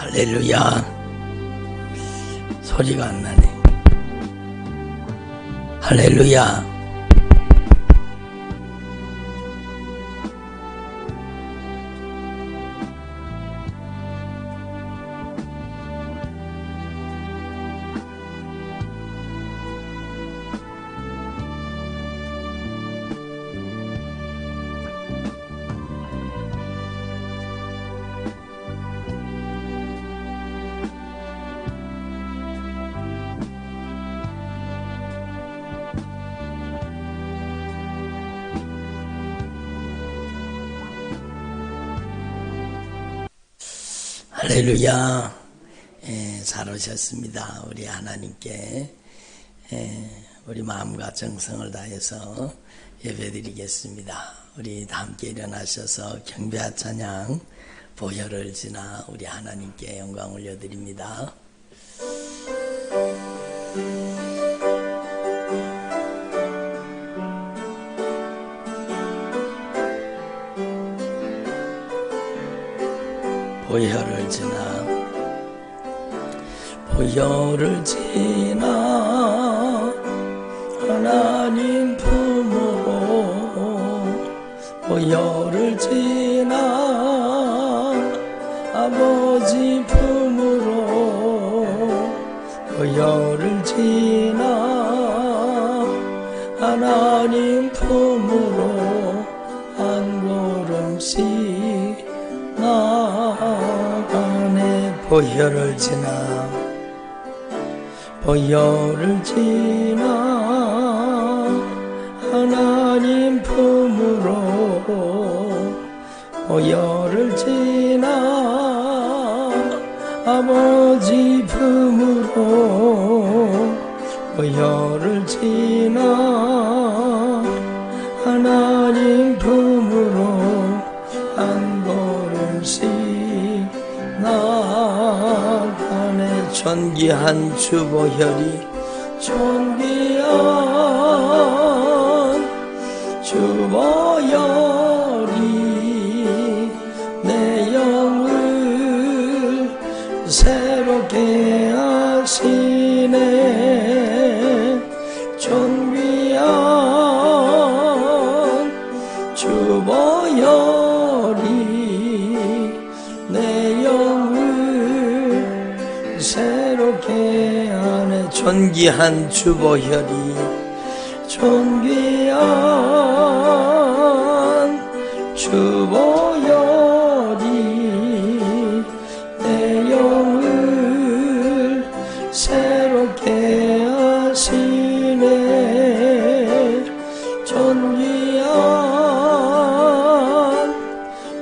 할렐루야. 소리가 안 나네. 할렐루야. 할렐루야. 잘 오셨습니다. 우리 하나님께 우리 마음과 정성을 다해서 예배드리겠습니다. 우리 다 함께 일어나셔서 경배와 찬양 보혈을 지나 우리 하나님께 영광 올려드립니다. 보혈을 지나 보혈을 지나 하나님 품으로 보혈을 지나 아버지 품으로 보혈을 지나 하나님 품으로 한 걸음씩 나가네. 보혈을 지나 보혈을 지나 하나님 품으로 보혈을 지나 아버지 품으로 보혈을 지나 하나님 품으로 한 걸음씩 나가네. 존귀한 주 보혈이 존귀한 주 보혈이 내 영을 새롭게 하시네. 존귀한 주 보혈이 내 영을 새롭게 하네. 존귀한 주 보혈이 존귀한 주 보혈이 내 영을 새롭게 하시네. 존귀한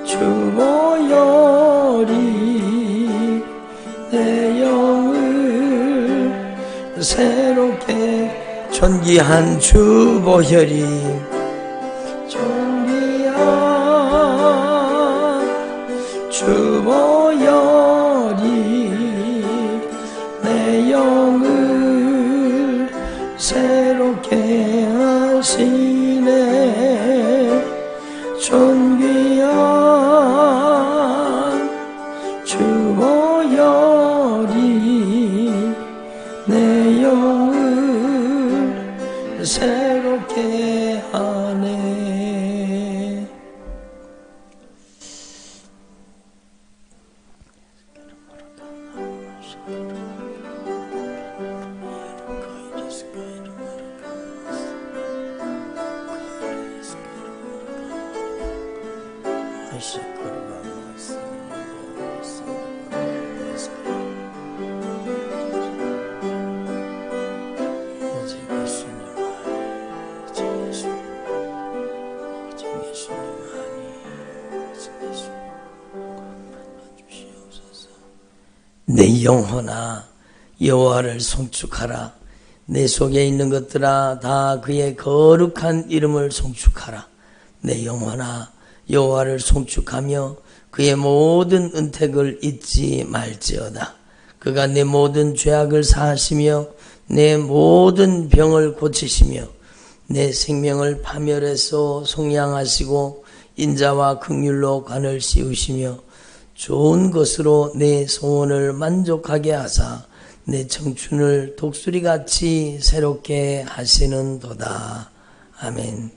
주 보혈이 내 영을 새롭게. 존귀한 주 보혈이 존귀한 주 보혈이 내 영을 새롭게 하시네. 존귀한 주 보혈이 내 영을 새롭게 하네. 내 영혼아 여호와를 송축하라. 내 속에 있는 것들아 다 그의 거룩한 이름을 송축하라. 내 영혼아 여호와를 송축하며 그의 모든 은택을 잊지 말지어다. 그가 내 모든 죄악을 사하시며 내 모든 병을 고치시며 내 생명을 파멸해서 속량하시고 인자와 긍휼로 관을 씌우시며 좋은 것으로 내 소원을 만족하게 하사 내 청춘을 독수리같이 새롭게 하시는도다. 아멘.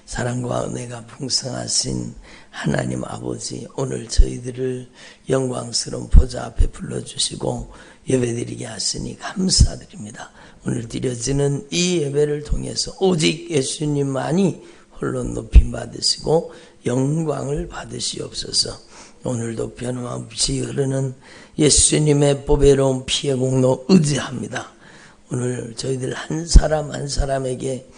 사랑과 은혜가 풍성하신 하나님 아버지, 오늘 저희들을 영광스러운 보좌 앞에 불러주시고 예배드리게 하시니 감사드립니다. 오늘 드려지는 이 예배를 통해서 오직 예수님만이 홀로 높임 받으시고 영광을 받으시옵소서. 오늘도 변함없이 흐르는 예수님의 보배로운 피의 공로 의지합니다. 오늘 저희들 한 사람 한 사람에게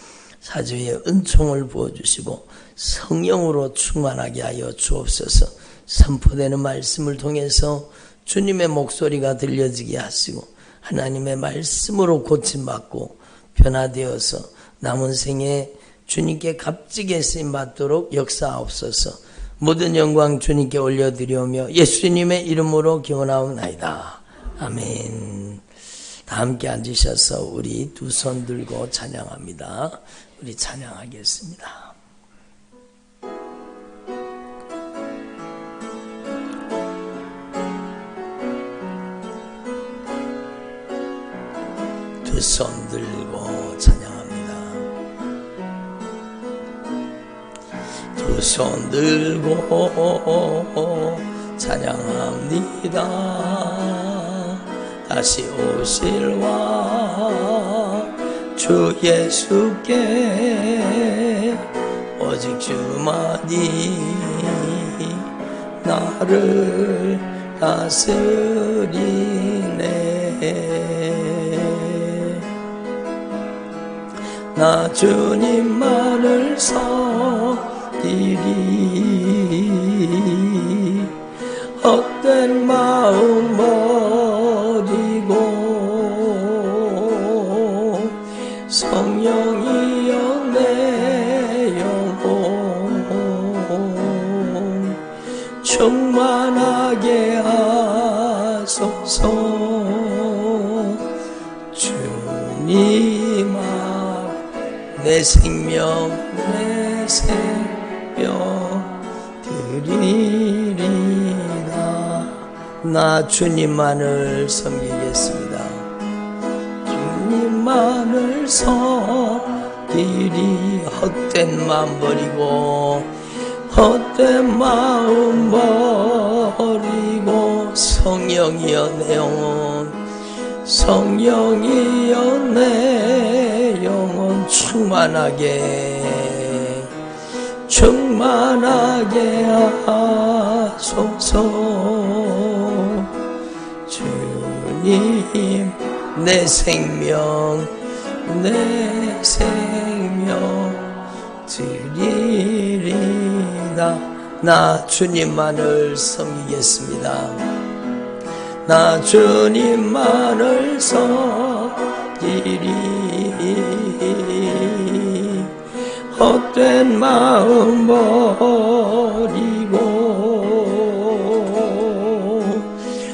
사주의 은총을 부어주시고 성령으로 충만하게 하여 주옵소서. 선포되는 말씀을 통해서 주님의 목소리가 들려지게 하시고 하나님의 말씀으로 고침받고 변화되어서 남은 생에 주님께 값지게 쓰임받도록 역사하옵소서. 모든 영광 주님께 올려드리오며 예수님의 이름으로 기원하옵나이다. 아멘. 다 함께 앉으셔서 우리 두 손 들고 찬양합니다. 우리 찬양하겠습니다. 두 손 들고 찬양합니다. 두 손 들고 찬양합니다. 다시 오실와 주 예수께 오직 주만이 나를 다스리네. 나 주님만을 섬기리. 헛된 마음 버리고 성령이여 내 영혼 충만하게 하소서. 주님 앞 내 생명 내 생명 드리리다. 나 주님만을 섬기겠습니다. 주님만을 섬기리. 헛된 마음 버리고 헛된 마음 버리고 성령이여 내 영혼 성령이여 내 영혼 충만하게 하소서. 주님 내 생명 드리리다. 나 주님만을 섬기겠습니다. 나 주님만을 섬기리. 헛된 마음 버리고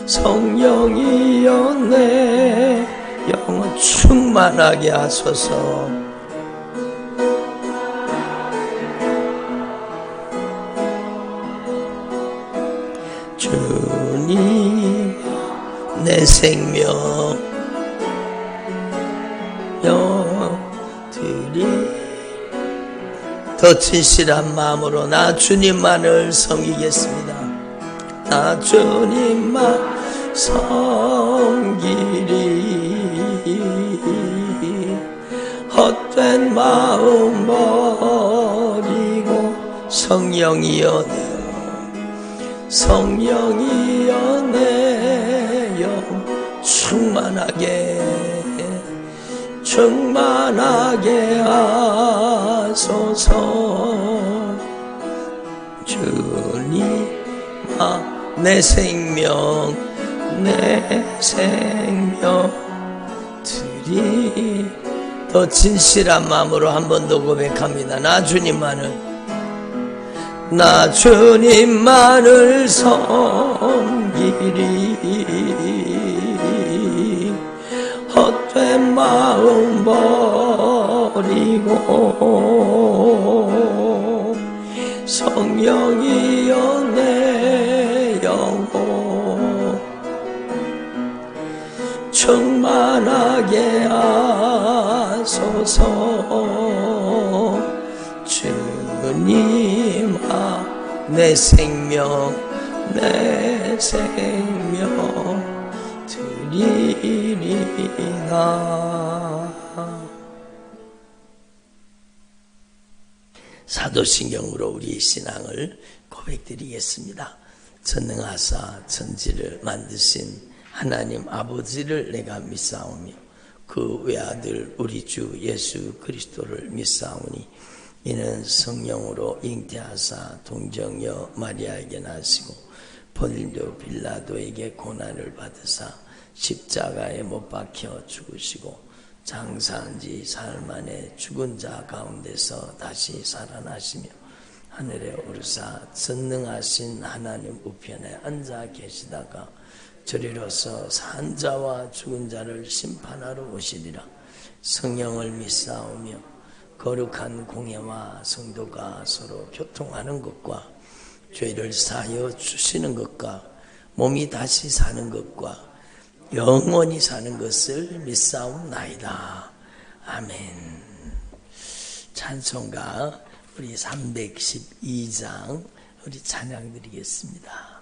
성령이여 내 영혼 충만하게 하소서. 주님 내 생명 드리. 더 진실한 마음으로 나 주님만을 섬기겠습니다. 나 주님만 섬기리. 헛된 마음 버리고 성령이여 내 영 충만하게 하소서. 주님 내 생명 드리. 더 진실한 마음으로 한 번 더 고백합니다. 나 주님만을 섬기리. 헛된 마음 버리고 성령이여 내 영혼 충만하게 하소서. 주님아 내 생명 드리리나. 사도신경으로 우리 신앙을 고백드리겠습니다. 전능하사 천지를 만드신 하나님 아버지를 내가 믿사오며 그 외아들 우리 주 예수 그리스도를 믿사오니 이는 성령으로 잉태하사 동정녀 마리아에게 나시고 본디오 빌라도에게 고난을 받으사 십자가에 못 박혀 죽으시고 장사한 지 사흘 만에 죽은 자 가운데서 다시 살아나시며 하늘에 오르사 전능하신 하나님 우편에 앉아 계시다가 저리로서 산 자와 죽은 자를 심판하러 오시리라. 성령을 믿사오며 거룩한 공예와 성도가 서로 교통하는 것과 죄를 사하여 주시는 것과 몸이 다시 사는 것과 영원히 사는 것을 믿사옵나이다. 아멘. 찬송가 우리 312장 우리 찬양 드리겠습니다.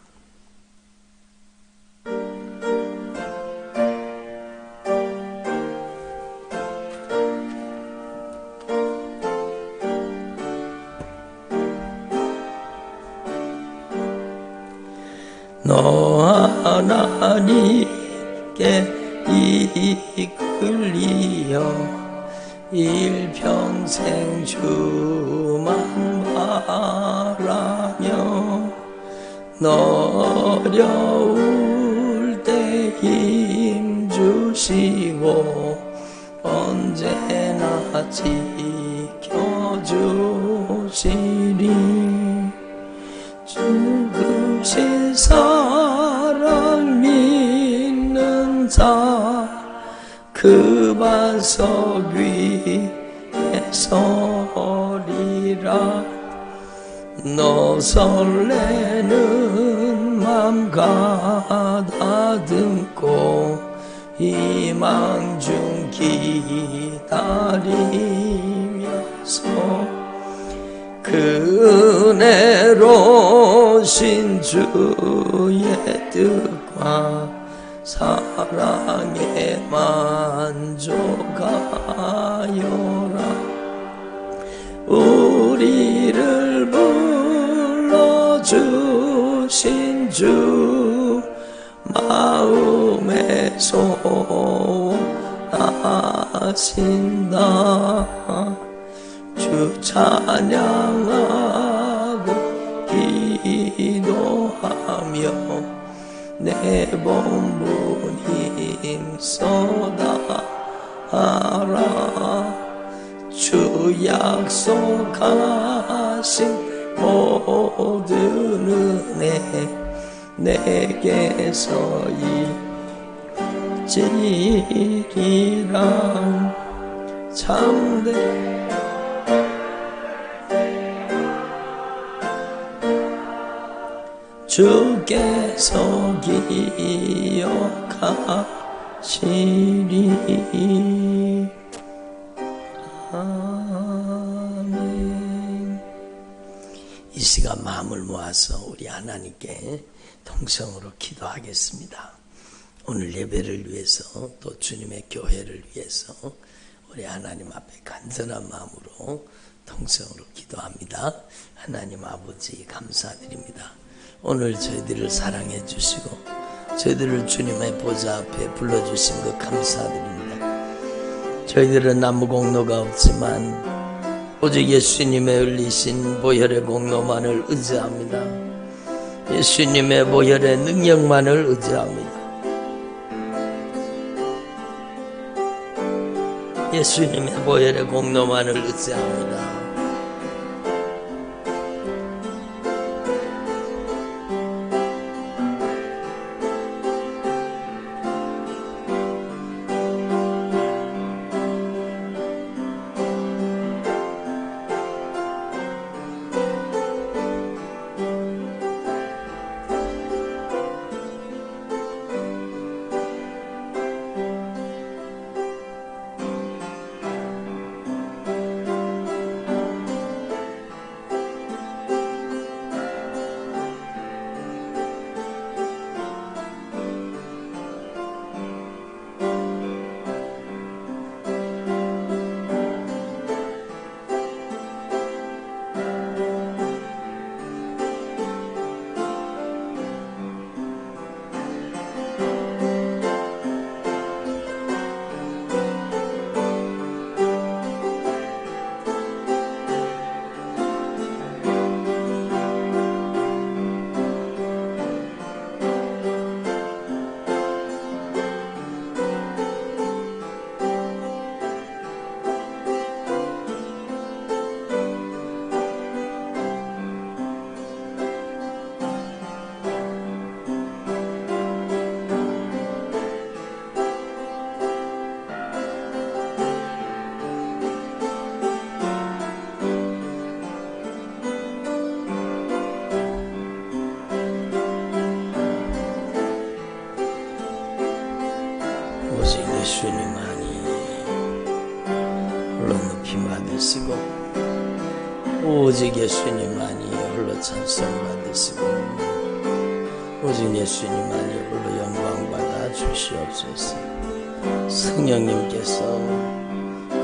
너 하나님께 이끌리어 일평생 주만 바라며 너 어려울 때 힘 주시고 언제나 지켜주시리. 죽으신 사랑 믿는 자 그 반석 위에 서리라. 너 설레는 맘 가다듬고 희망 중 기다리면서 그 은혜로 신주의 뜻과 사랑에 만족하여라. 우리를 불러주신 주 마음에 소원하신다. 주 찬양하고 기도하며 내 본분 힘써다하라. 주 약속하신 모든 은혜 내게서 있으리라. 참된 주께서 기억하시리. 아멘. 이 시간 마음을 모아서 우리 하나님께 통성으로 기도하겠습니다. 오늘 예배를 위해서 또 주님의 교회를 위해서 우리 하나님 앞에 간절한 마음으로 통성으로 기도합니다. 하나님 아버지 감사드립니다. 오늘 저희들을 사랑해 주시고 저희들을 주님의 보좌 앞에 불러주신 것 감사드립니다. 저희들은 아무 공로가 없지만 오직 예수님의 흘리신 보혈의 공로만을 의지합니다. 예수님의 보혈의 능력만을 의지합니다. 예수님의 보혈의 공로만을 의지합니다. 오직 예수님만이 홀로 높임 받으시고 오직 예수님만이 홀로 찬송 받으시고 오직 예수님만이 홀로 영광 받아 주시옵소서. 성령님께서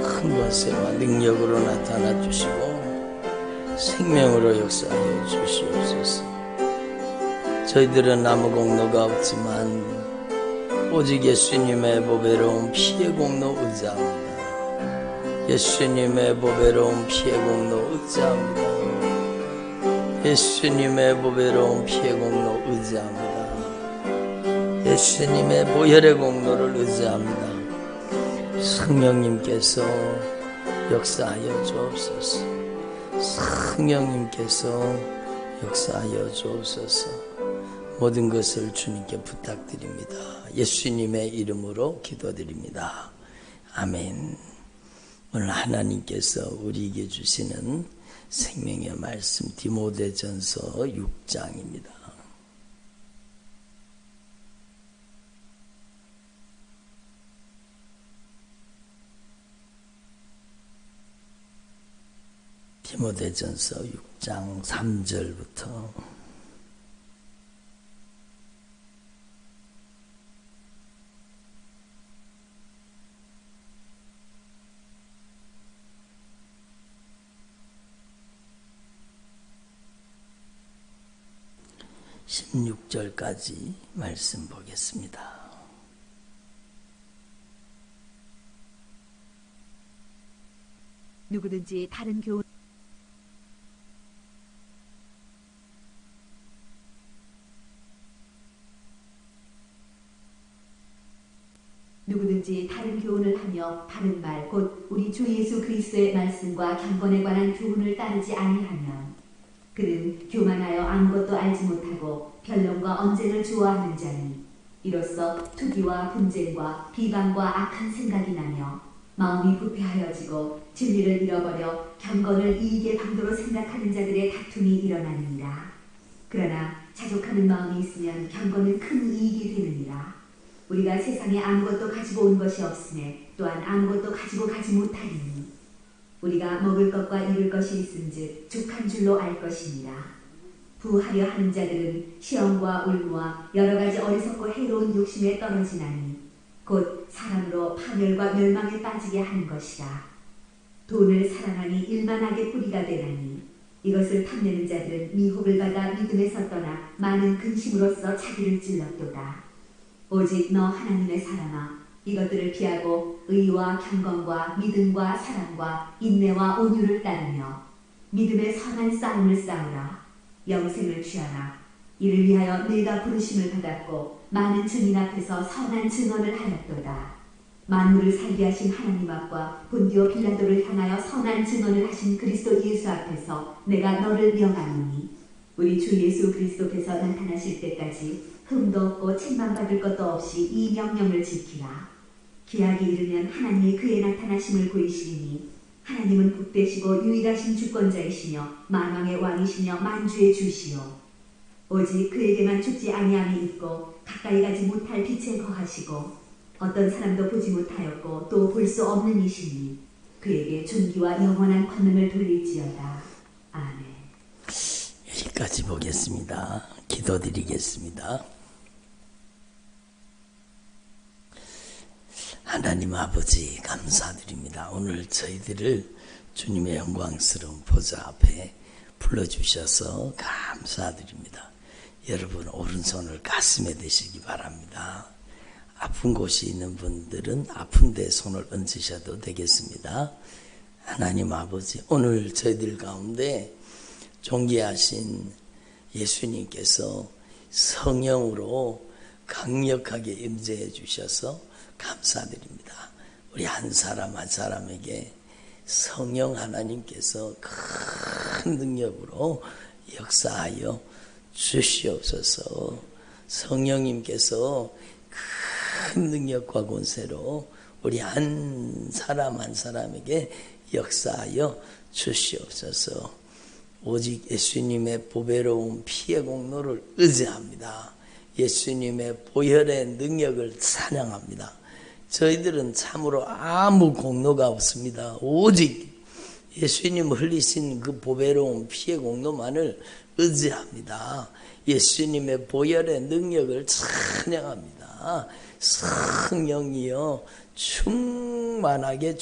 큰 권세와 능력으로 나타나 주시고 생명으로 역사하여 주시옵소서. 저희들은 아무 공로가 없지만 오직 예수님의 보배로운 피의 공로 의지합니다. 예수님의 보배로운 피의 공로 의지합니다. 예수님의 보배로운 피의 공로 의지합니다. 예수님의 보혈의 공로를 의지합니다. 성령님께서 역사하여 주옵소서. 성령님께서 역사하여 주옵소서. 모든 것을 주님께 부탁드립니다. 예수님의 이름으로 기도드립니다. 아멘. 오늘 하나님께서 우리에게 주시는 생명의 말씀 디모데전서 6장입니다. 디모데전서 6장 3절부터 16절까지 말씀 보겠습니다. 누구든지 다른 교훈 을 하며 다른 말 곧 우리 주 예수 그리스도의 말씀과 경건에 관한 교훈을 따르지 아니하면 그는 교만하여 아무것도 알지 못하고 변론과 언쟁을 좋아하는 자니 이로써 투기와 분쟁과 비방과 악한 생각이 나며 마음이 부패하여지고 진리를 잃어버려 경건을 이익의 방도로 생각하는 자들의 다툼이 일어나느니라. 그러나 자족하는 마음이 있으면 경건은 큰 이익이 되느니라. 우리가 세상에 아무것도 가지고 온 것이 없으며 또한 아무것도 가지고 가지 못하리니 우리가 먹을 것과 입을 것이 있은즉 족한 줄로 알 것이니라. 부하려 하는 자들은 시험과 올무와 여러 가지 어리석고 해로운 욕심에 떨어지나니 곧 사람으로 파멸과 멸망에 빠지게 하는 것이라. 돈을 사랑하니 일만하게 뿌리가 되나니 이것을 탐내는 자들은 미혹을 받아 믿음에서 떠나 많은 근심으로써 자기를 찔렀도다. 오직 너 하나님의 사람아, 이것들을 피하고 의와 경건과 믿음과 사랑과 인내와 온유를 따르며 믿음의 선한 싸움을 싸우라. 영생을 취하라. 이를 위하여 네가 부르심을 받았고 많은 증인 앞에서 선한 증언을 하였도다. 만물을 살게 하신 하나님 앞과 본디오 빌라도를 향하여 선한 증언을 하신 그리스도 예수 앞에서 내가 너를 명하노니 우리 주 예수 그리스도께서 나타나실 때까지 흠도 없고 책망받을 것도 없이 이 명령을 지키라. 기약이 이르면 하나님이 그의 나타나심을 보이시리니 하나님은 복되시고 유일하신 주권자이시며 만왕의 왕이시며 만주의 주시오. 오직 그에게만 죽지 아니함이 있고 가까이 가지 못할 빛에 거하시고 어떤 사람도 보지 못하였고 또 볼 수 없는 이시니 그에게 존귀와 영원한 권능을 돌릴지어다. 아멘. 여기까지 보겠습니다. 기도드리겠습니다. 하나님 아버지 감사드립니다. 오늘 저희들을 주님의 영광스러운 보좌 앞에 불러주셔서 감사드립니다. 여러분 오른손을 가슴에 대시기 바랍니다. 아픈 곳이 있는 분들은 아픈 데 손을 얹으셔도 되겠습니다. 하나님 아버지 오늘 저희들 가운데 존귀하신 예수님께서 성령으로 강력하게 임재해 주셔서 감사드립니다. 우리 한 사람 한 사람에게 성령 하나님께서 큰 능력으로 역사하여 주시옵소서. 성령님께서 큰 능력과 권세로 우리 한 사람 한 사람에게 역사하여 주시옵소서. 오직 예수님의 보배로운 피의 공로를 의지합니다. 예수님의 보혈의 능력을 찬양합니다. 저희들은 참으로 아무 공로가 없습니다. 오직 예수님 흘리신 그 보배로운 피의 공로만을 의지합니다. 예수님의 보혈의 능력을 찬양합니다. 성령이여 충만하게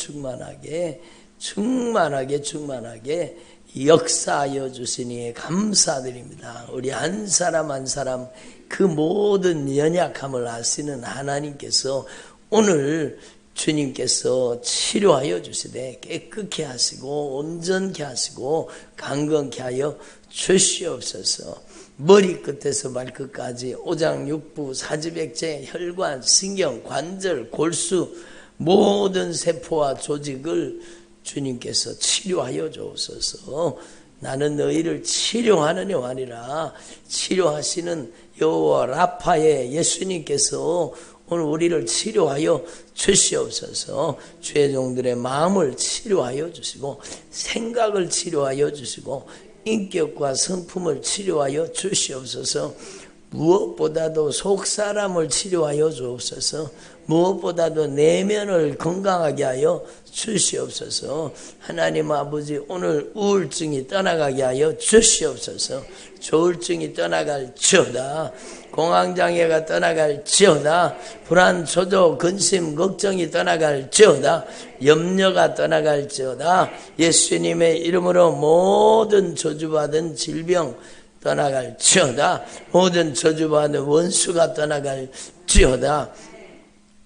역사하여 주시니 감사드립니다. 우리 한 사람 한 사람 그 모든 연약함을 아시는 하나님께서 오늘 주님께서 치료하여 주시되 깨끗게 하시고 온전케 하시고 강건케 하여 주시옵소서. 머리끝에서 발끝까지 오장육부 사지백제 혈관 신경 관절 골수 모든 세포와 조직을 주님께서 치료하여 주옵소서. 나는 너희를 치료하느냐 아니라 치료하시는 여호와 라파의 예수님께서 오늘 우리를 치료하여 주시옵소서. 주의 종들의 마음을 치료하여 주시고 생각을 치료하여 주시고 인격과 성품을 치료하여 주시옵소서. 무엇보다도 속사람을 치료하여 주옵소서. 무엇보다도 내면을 건강하게 하여 주시옵소서. 하나님 아버지 오늘 우울증이 떠나가게 하여 주시옵소서. 조울증이 떠나갈지어다. 공황장애가 떠나갈지어다. 불안, 초조, 근심, 걱정이 떠나갈지어다. 염려가 떠나갈지어다. 예수님의 이름으로 모든 저주받은 질병 떠나갈지어다. 모든 저주받은 원수가 떠나갈지어다.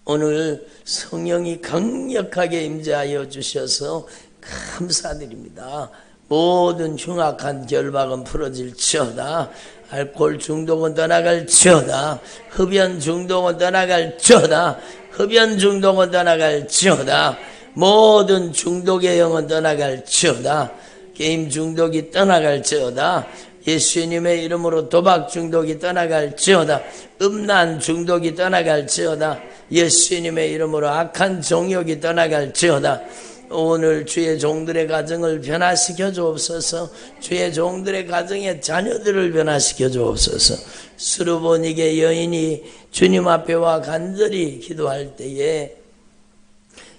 오늘 성령이 강력하게 임재하여 주셔서 감사드립니다. 모든 흉악한 결박은 풀어질지어다. 알코올 중독은 떠나갈지어다. 흡연 중독은 떠나갈지어다. 흡연 중독은 떠나갈지어다. 모든 중독의 영은 떠나갈지어다. 게임 중독이 떠나갈지어다. 예수님의 이름으로 도박 중독이 떠나갈지어다. 음란 중독이 떠나갈지어다. 예수님의 이름으로 악한 정욕이 떠나갈지어다. 오늘 주의 종들의 가정을 변화시켜 주옵소서. 주의 종들의 가정의 자녀들을 변화시켜 주옵소서. 수르보닉의 여인이 주님 앞에 와 간절히 기도할 때에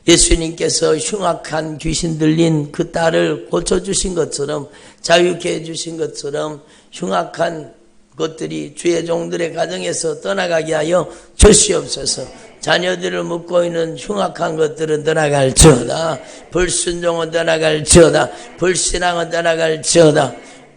예수님께서 흉악한 귀신 들린 그 딸을 고쳐주신 것처럼 자유케 해주신 것처럼 흉악한 것들이 주의 종들의 가정에서 떠나가게 하여 주시옵소서. 자녀들을 묶고 있는 흉악한 것들은 떠나갈지어다. 불순종은 떠나갈지어다. 불신앙은 떠나갈지어다.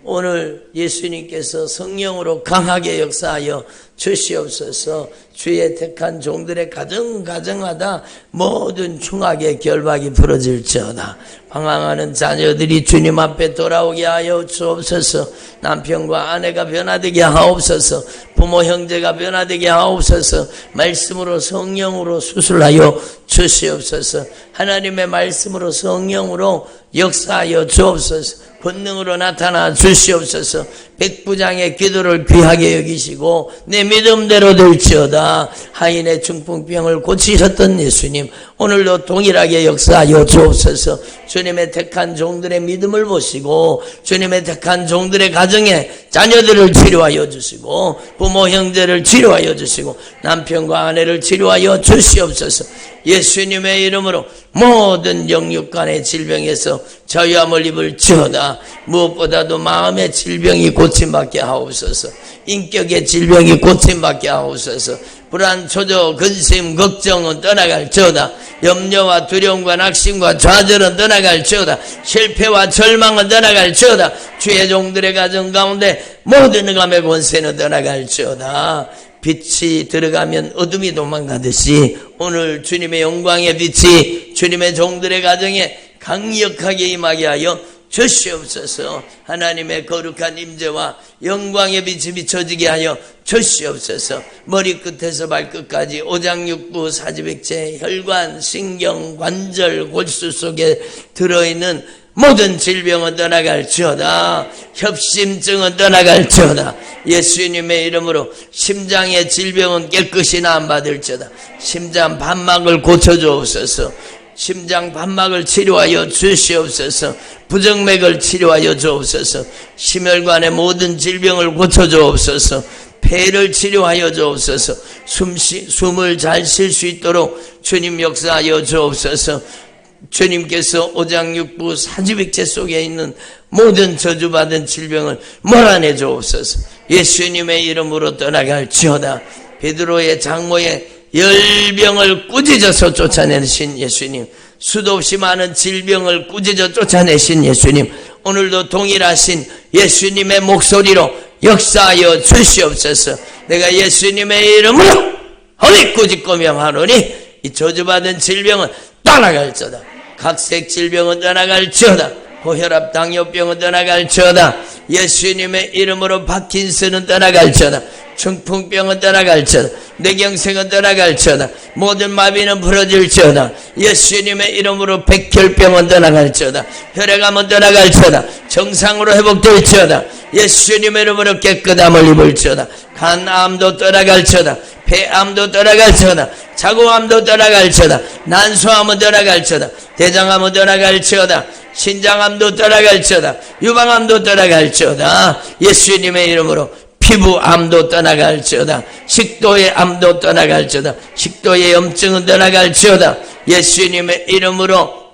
오늘 예수님께서 성령으로 강하게 역사하여 주시옵소서. 주의 택한 종들의 가정가정마다 모든 흉악의 결박이 풀어질지어다. 방황하는 자녀들이 주님 앞에 돌아오게 하여 주옵소서. 남편과 아내가 변화되게 하옵소서. 부모 형제가 변화되게 하옵소서. 말씀으로 성령으로 수술하여 주시옵소서. 하나님의 말씀으로 성령으로 역사하여 주옵소서. 권능으로 나타나 주시옵소서. 백부장의 기도를 귀하게 여기시고 내 믿음대로 될지어다. 하인의 중풍병을 고치셨던 예수님 오늘도 동일하게 역사하여 주옵소서. 주님의 택한 종들의 믿음을 보시고 주님의 택한 종들의 가정에 자녀들을 치료하여 주시고 부모 형제를 치료하여 주시고 남편과 아내를 치료하여 주시옵소서. 예수님의 이름으로 모든 영육간의 질병에서 자유함을 입을지어다. 무엇보다도 마음의 질병이 고침받게 하옵소서. 인격의 질병이 고침받게 하옵소서. 불안, 초조, 근심, 걱정은 떠나갈지어다. 염려와 두려움과 낙심과 좌절은 떠나갈지어다. 실패와 절망은 떠나갈지어다. 주의 종들의 가정 가운데 모든 흑암의 권세는 떠나갈지어다. 빛이 들어가면 어둠이 도망가듯이 오늘 주님의 영광의 빛이 주님의 종들의 가정에 강력하게 임하게 하여 주시옵소서. 하나님의 거룩한 임재와 영광의 빛이 비춰지게 하여 주시옵소서. 머리끝에서 발끝까지 오장육부 사지백제 혈관 신경 관절 골수 속에 들어있는 모든 질병은 떠나갈지어다. 협심증은 떠나갈지어다. 예수님의 이름으로 심장의 질병은 깨끗이 나음받을지어다. 심장 판막을 고쳐주옵소서. 심장 판막을 치료하여 주시옵소서. 부정맥을 치료하여 주옵소서. 심혈관의 모든 질병을 고쳐주옵소서. 폐를 치료하여 주옵소서. 숨을 잘 쉴 수 있도록 주님 역사하여 주옵소서. 주님께서 오장육부 사지백체 속에 있는 모든 저주받은 질병을 몰아내 주옵소서. 예수님의 이름으로 떠나갈지어다. 베드로의 장모의 열병을 꾸짖어서 쫓아내신 예수님, 수도 없이 많은 질병을 꾸짖어 쫓아내신 예수님, 오늘도 동일하신 예수님의 목소리로 역사하여 주시옵소서. 내가 예수님의 이름으로 허리 꾸짖고 명하노니 이 저주받은 질병은 떠나갈지어다. 각색 질병은 떠나갈지어다. 고혈압 당뇨병은 떠나갈지어다. 예수님의 이름으로 파킨슨은 떠나갈지어다. 중풍병은 떠나갈지어다. 뇌경색은 떠나갈지어다. 모든 마비는 부러질지어다. 예수님의 이름으로 백혈병은 떠나갈지어다. 혈액암은 떠나갈지어다. 정상으로 회복될지어다. 예수님의 이름으로 깨끗함을 입을지어다. 간암도 떠나갈지어다. 폐암도 떠나갈지어다. 자궁암도 떠나갈지어다. 난소암은 떠나갈지어다. 대장암은 떠나갈지어다. 신장암도 떠나갈지어다. 유방암도 떠나갈지어다. 예수님의 이름으로 피부암도 떠나갈지어다. 식도의 암도 떠나갈지어다. 식도의 염증은 떠나갈지어다. 예수님의 이름으로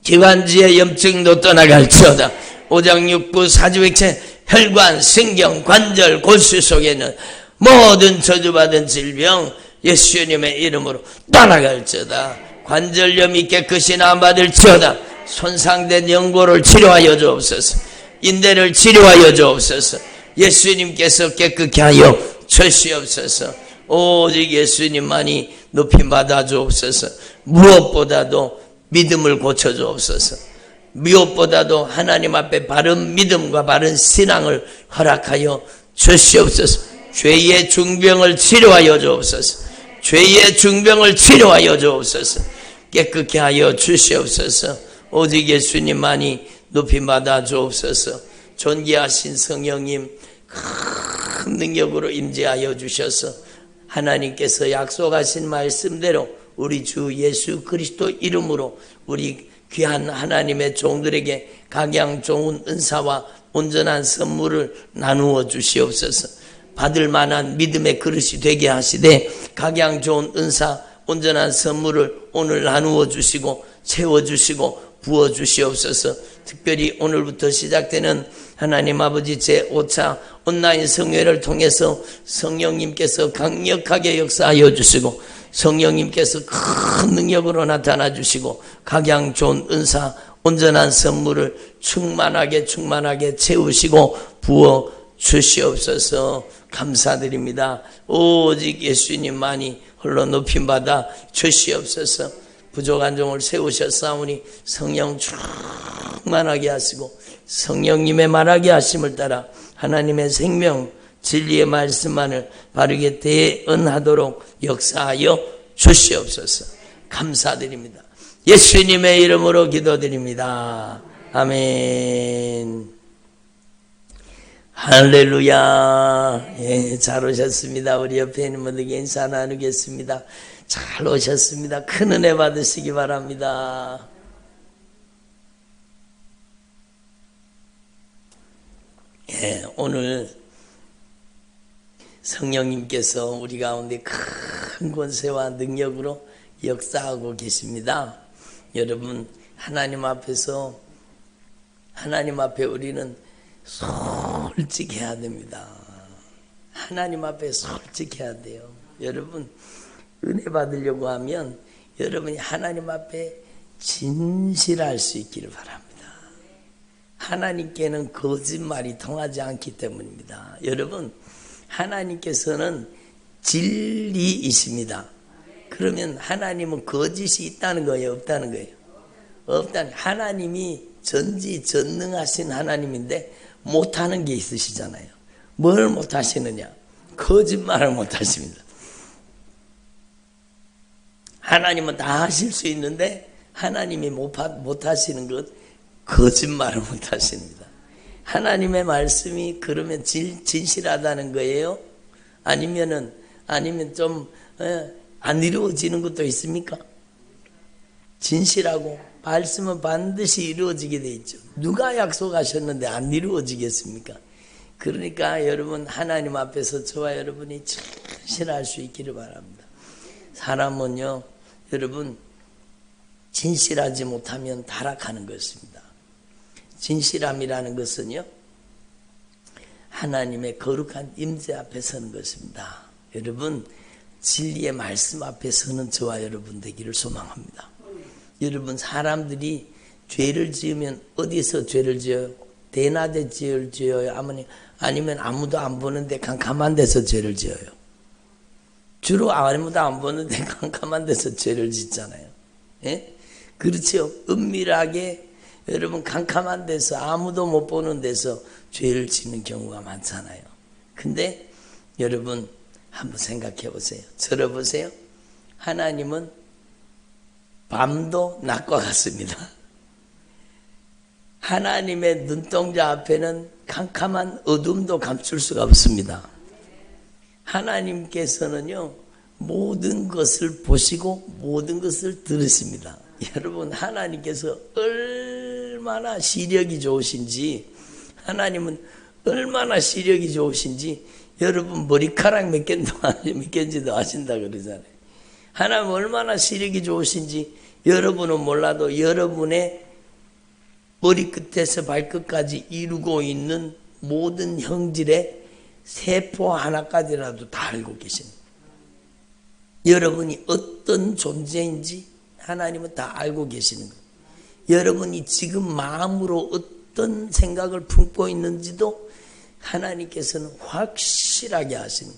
기관지의 염증도 떠나갈지어다. 오장육부 사지백체 혈관, 신경, 관절, 골수 속에 있는 모든 저주받은 질병 예수님의 이름으로 떠나갈지어다. 관절염이 깨끗이 나음받을지어다. 손상된 연골을 치료하여 주옵소서. 인대를 치료하여 주옵소서. 예수님께서 깨끗게 하여 주시옵소서. 오직 예수님만이 높임 받아 주옵소서. 무엇보다도 믿음을 고쳐 주옵소서. 무엇보다도 하나님 앞에 바른 믿음과 바른 신앙을 허락하여 주시옵소서. 죄의 중병을 치료하여 주옵소서. 죄의 중병을 치료하여 주옵소서. 깨끗게 하여 주시옵소서. 오직 예수님만이 높임 받아 주옵소서. 존귀하신 성령님 큰 능력으로 임재하여 주셔서 하나님께서 약속하신 말씀대로 우리 주 예수 그리스도 이름으로 우리 귀한 하나님의 종들에게 각양 좋은 은사와 온전한 선물을 나누어 주시옵소서. 받을 만한 믿음의 그릇이 되게 하시되 각양 좋은 은사 온전한 선물을 오늘 나누어 주시고 채워주시고 부어주시옵소서. 특별히 오늘부터 시작되는 하나님 아버지 제5차 온라인 성회를 통해서 성령님께서 강력하게 역사하여 주시고 성령님께서 큰 능력으로 나타나 주시고 각양 좋은 은사 온전한 선물을 충만하게 채우시고 부어 주시옵소서. 감사드립니다. 오직 예수님만이 홀로 높임받아 주시옵소서. 부족한 종을 세우셨사오니 성령 충만하게 하시고 성령님의 말하게 하심을 따라 하나님의 생명 진리의 말씀만을 바르게 대언하도록 역사하여 주시옵소서. 감사드립니다. 예수님의 이름으로 기도드립니다. 아멘. 할렐루야. 예, 잘 오셨습니다. 우리 옆에 있는 분들께 인사 나누겠습니다. 잘 오셨습니다. 큰 은혜 받으시기 바랍니다. 예, 오늘 성령님께서 우리 가운데 큰 권세와 능력으로 역사하고 계십니다. 여러분, 하나님 앞에서 하나님 앞에 우리는 솔직해야 됩니다. 하나님 앞에 솔직해야 돼요. 여러분, 은혜 받으려고 하면 여러분이 하나님 앞에 진실할 수 있기를 바랍니다. 하나님께는 거짓말이 통하지 않기 때문입니다. 여러분, 하나님께서는 진리이십니다. 그러면 하나님은 거짓이 있다는 거예요? 없다는 거예요? 없다는. 하나님이 전지전능하신 하나님인데 못하는 게 있으시잖아요. 뭘 못하시느냐? 거짓말을 못하십니다. 하나님은 다 하실 수 있는데 하나님이 못하시는 것, 거짓말을 못하십니다. 하나님의 말씀이 그러면 진실하다는 거예요? 아니면 좀 안 이루어지는 것도 있습니까? 진실하고 말씀은 반드시 이루어지게 돼 있죠. 누가 약속하셨는데 안 이루어지겠습니까? 그러니까 여러분 하나님 앞에서 저와 여러분이 진실할 수 있기를 바랍니다. 사람은요 여러분 진실하지 못하면 타락하는 것입니다. 진실함이라는 것은요 하나님의 거룩한 임재 앞에 서는 것입니다. 여러분 진리의 말씀 앞에 서는 저와 여러분 되기를 소망합니다. 여러분 사람들이 죄를 지으면 어디서 죄를 지어요? 대낮에 죄를 지어요? 아니면 아무도 안 보는데 캄캄한 데서 죄를 지어요? 주로 아무도 안 보는데 캄캄한 데서 죄를 짓잖아요. 예? 그렇죠. 은밀하게 여러분 캄캄한 데서 아무도 못 보는 데서 죄를 짓는 경우가 많잖아요. 근데 여러분 한번 생각해 보세요. 들어보세요. 하나님은 밤도 낮과 같습니다. 하나님의 눈동자 앞에는 캄캄한 어둠도 감출 수가 없습니다. 하나님께서는요 모든 것을 보시고 모든 것을 들으십니다. 여러분 하나님께서 얼마나 시력이 좋으신지, 하나님은 얼마나 시력이 좋으신지 여러분 머리카락 몇 개인지도 아신다 그러잖아요. 하나님은 얼마나 시력이 좋으신지 여러분은 몰라도 여러분의 머리끝에서 발끝까지 이루고 있는 모든 형질의 세포 하나까지라도 다 알고 계십니다. 여러분이 어떤 존재인지 하나님은 다 알고 계시는 거예요. 여러분이 지금 마음으로 어떤 생각을 품고 있는지도 하나님께서는 확실하게 아시는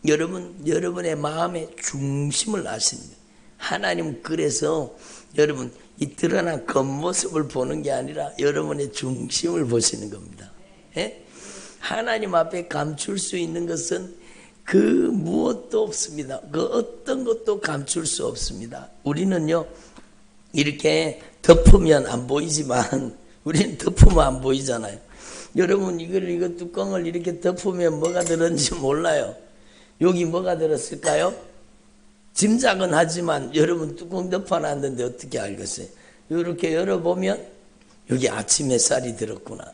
거예요. 여러분의 마음의 중심을 아시는 거예요. 하나님은 그래서 여러분 이 드러난 겉모습을 보는 게 아니라 여러분의 중심을 보시는 겁니다. 예? 하나님 앞에 감출 수 있는 것은 그 무엇도 없습니다. 그 어떤 것도 감출 수 없습니다. 우리는요 이렇게 덮으면 안 보이지만 우리는 덮으면 안 보이잖아요. 여러분 이거 뚜껑을 이렇게 덮으면 뭐가 들었는지 몰라요. 여기 뭐가 들었을까요? 짐작은 하지만 여러분 뚜껑 덮어놨는데 어떻게 알겠어요? 이렇게 열어보면 여기 아침 햇살이 들었구나.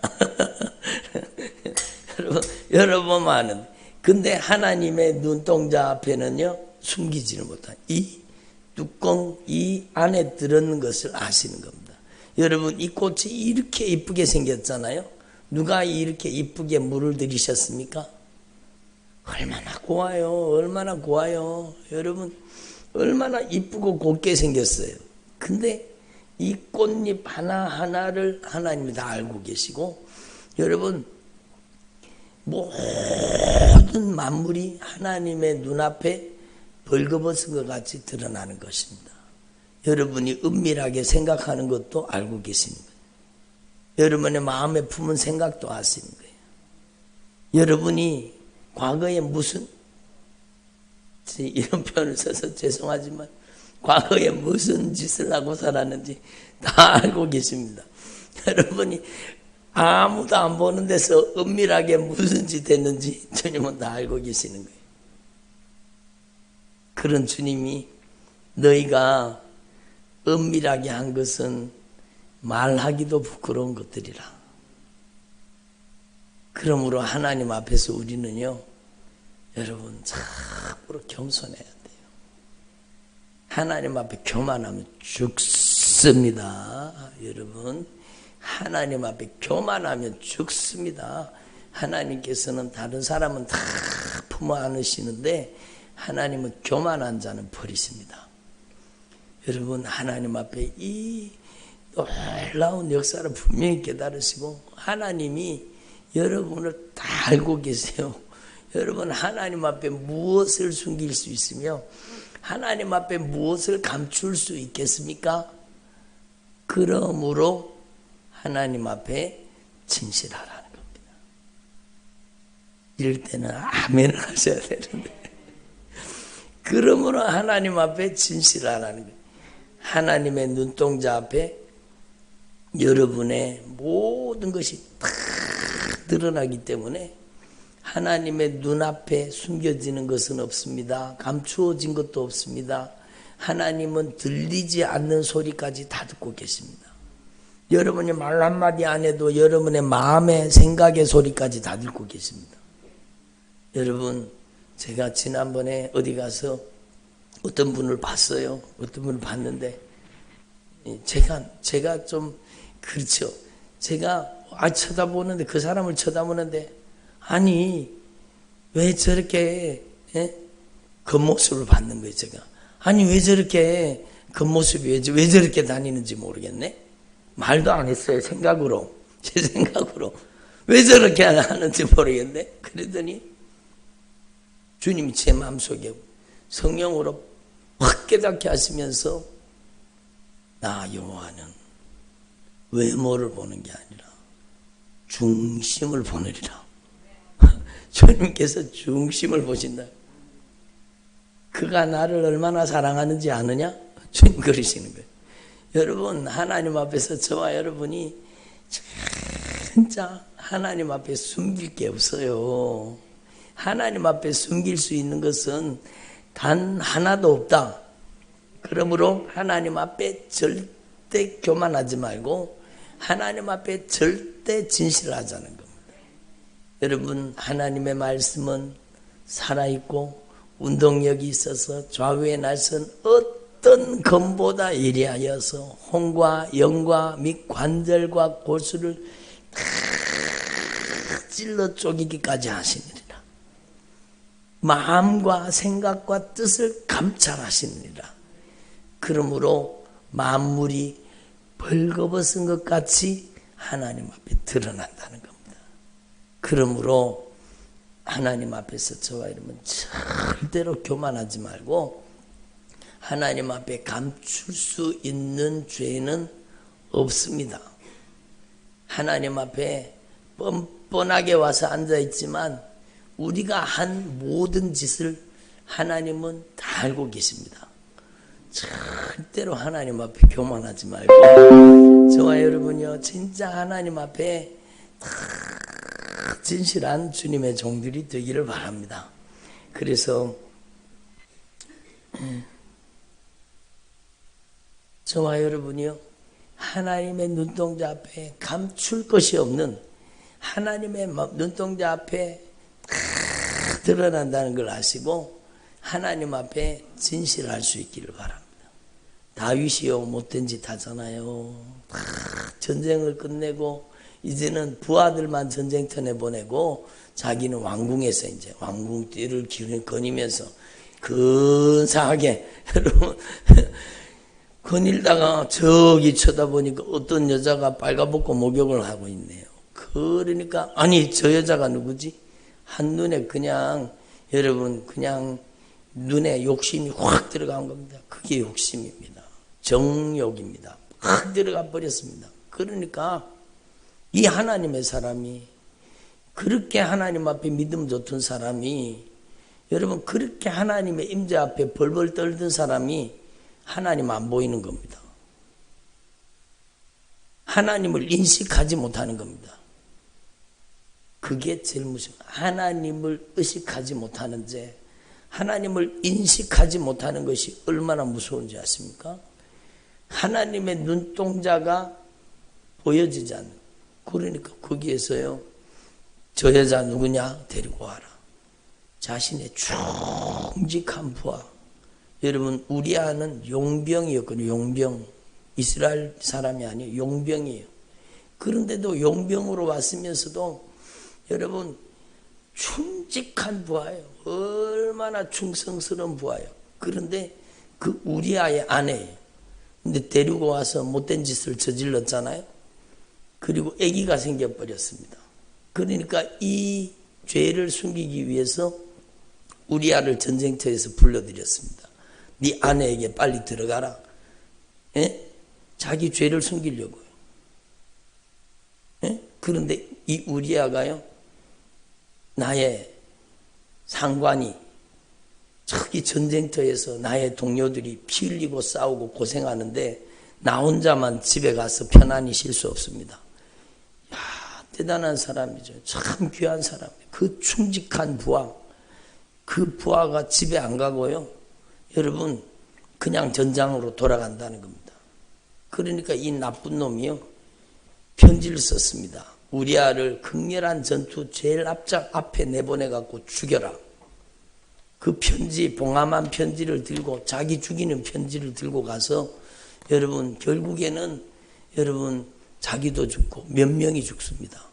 여러분 열어보면 아는데, 근데 하나님의 눈동자 앞에는요 숨기지는 못한 이 뚜껑 이 안에 들었는 것을 아시는 겁니다. 여러분 이 꽃이 이렇게 이쁘게 생겼잖아요. 누가 이렇게 이쁘게 물을 들이셨습니까? 얼마나 고와요. 얼마나 고와요. 여러분 얼마나 이쁘고 곱게 생겼어요. 근데 이 꽃잎 하나하나를 하나님이 다 알고 계시고, 여러분 모든 만물이 하나님의 눈앞에 벌거벗은 것 같이 드러나는 것입니다. 여러분이 은밀하게 생각하는 것도 알고 계시는 거예요. 여러분의 마음에 품은 생각도 아시는 거예요. 여러분이 과거에 무슨, 이런 표현을 써서 죄송하지만 과거에 무슨 짓을 하고 살았는지 다 알고 계십니다. 여러분이 아무도 안 보는 데서 은밀하게 무슨 짓 했는지 주님은 다 알고 계시는 거예요. 그런 주님이 너희가 은밀하게 한 것은 말하기도 부끄러운 것들이라. 그러므로 하나님 앞에서 우리는요, 여러분 참으로 겸손해야 돼요. 하나님 앞에 교만하면 죽습니다. 여러분 하나님 앞에 교만하면 죽습니다. 하나님께서는 다른 사람은 다 품어 안으시는데 하나님은 교만한 자는 버리십니다. 여러분 하나님 앞에 이 놀라운 역사를 분명히 깨달으시고 하나님이 여러분을 다 알고 계세요. 여러분 하나님 앞에 무엇을 숨길 수 있으며 하나님 앞에 무엇을 감출 수 있겠습니까? 그러므로 하나님 앞에 진실하라는 겁니다. 이럴 때는 아멘을 하셔야 되는데 그러므로 하나님 앞에 진실하라는 거예요. 하나님의 눈동자 앞에 여러분의 모든 것이 다 드러나기 때문에 하나님의 눈앞에 숨겨지는 것은 없습니다. 감추어진 것도 없습니다. 하나님은 들리지 않는 소리까지 다 듣고 계십니다. 여러분이 말 한마디 안 해도 여러분의 마음의 생각의 소리까지 다 듣고 계십니다. 여러분, 제가 지난번에 어디 가서 어떤 분을 봤어요. 어떤 분을 봤는데 제가 좀 그렇죠. 제가 쳐다보는데, 그 사람을 쳐다보는데, 아니 왜 저렇게 겉모습을 받는 거예요. 제가 아니 왜 저렇게 겉모습이 왜 저렇게 다니는지 모르겠네. 말도 안 했어요. 생각으로, 제 생각으로 왜 저렇게 하는지 모르겠네. 그러더니 주님이 제 마음속에 성령으로 확 깨닫게 하시면서, 나 여호와는 외모를 보는 게 아니라 중심을 보느리라. 주님께서 중심을 보신다. 그가 나를 얼마나 사랑하는지 아느냐? 주님 그러시는 거예요. 여러분, 하나님 앞에서 저와 여러분이 진짜 하나님 앞에 숨길 게 없어요. 하나님 앞에 숨길 수 있는 것은 단 하나도 없다. 그러므로 하나님 앞에 절대 교만하지 말고 하나님 앞에 절대 진실하자는 겁니다. 여러분, 하나님의 말씀은 살아있고 운동력이 있어서 좌우의 날선 어떤 검보다 예리하여서 혼과 영과 및 관절과 골수를 다 찔러 쪼개기까지 하시느니라. 마음과 생각과 뜻을 감찰하시느니라. 그러므로 만물이 벌거벗은 것 같이 하나님 앞에 드러난다는 겁니다. 그러므로 하나님 앞에서 저와 여러분 절대로 교만하지 말고, 하나님 앞에 감출 수 있는 죄는 없습니다. 하나님 앞에 뻔뻔하게 와서 앉아있지만 우리가 한 모든 짓을 하나님은 다 알고 계십니다. 절대로 하나님 앞에 교만하지 말고, 저와 여러분이요 진짜 하나님 앞에 진실한 주님의 종들이 되기를 바랍니다. 그래서 저와 여러분이요 하나님의 눈동자 앞에 감출 것이 없는, 하나님의 눈동자 앞에 드러난다는 걸 아시고 하나님 앞에 진실할 수 있기를 바랍니다. 다윗이요 못된 짓 하잖아요. 전쟁을 끝내고 이제는 부하들만 전쟁터 내보내고 자기는 왕궁에서 이제 왕궁띠를 거니면서 근사하게 여러분 거닐다가 저기 쳐다보니까 어떤 여자가 빨가벗고 목욕을 하고 있네요. 그러니까 아니 저 여자가 누구지? 한눈에 그냥 여러분 그냥 눈에 욕심이 확 들어간 겁니다. 그게 욕심입니다. 정욕입니다. 확 들어가 버렸습니다. 그러니까 이 하나님의 사람이, 그렇게 하나님 앞에 믿음 좋던 사람이, 여러분 그렇게 하나님의 임재 앞에 벌벌 떨던 사람이 하나님 안 보이는 겁니다. 하나님을 인식하지 못하는 겁니다. 그게 제일 무서워요. 하나님을 의식하지 못하는 죄, 하나님을 인식하지 못하는 것이 얼마나 무서운지 아십니까? 하나님의 눈동자가 보여지지 않는, 그러니까 거기에서요 저 여자 누구냐 데리고 와라. 자신의 충직한 부하, 여러분 우리아는 용병이었거든요. 용병, 이스라엘 사람이 아니에요. 용병이에요. 그런데도 용병으로 왔으면서도 여러분 충직한 부하예요. 얼마나 충성스러운 부하예요. 그런데 그 우리아의 아내예요. 근데 데리고 와서 못된 짓을 저질렀잖아요. 그리고 아기가 생겨버렸습니다. 그러니까 이 죄를 숨기기 위해서 우리아를 전쟁터에서 불러들였습니다. 네 아내에게 빨리 들어가라. 에? 자기 죄를 숨기려고요. 에? 그런데 이 우리아가요 나의 상관이 저기 전쟁터에서 나의 동료들이 피 흘리고 싸우고 고생하는데 나 혼자만 집에 가서 편안히 쉴 수 없습니다. 야, 대단한 사람이죠. 참 귀한 사람. 그 충직한 부하, 그 부하가 집에 안 가고요 여러분 그냥 전장으로 돌아간다는 겁니다. 그러니까 이 나쁜 놈이요 편지를 썼습니다. 우리아를 극렬한 전투 제일 앞에 내보내갖고 죽여라. 그 편지, 봉함한 편지를 들고 자기 죽이는 편지를 들고 가서 여러분 결국에는 여러분 자기도 죽고 몇 명이 죽습니다.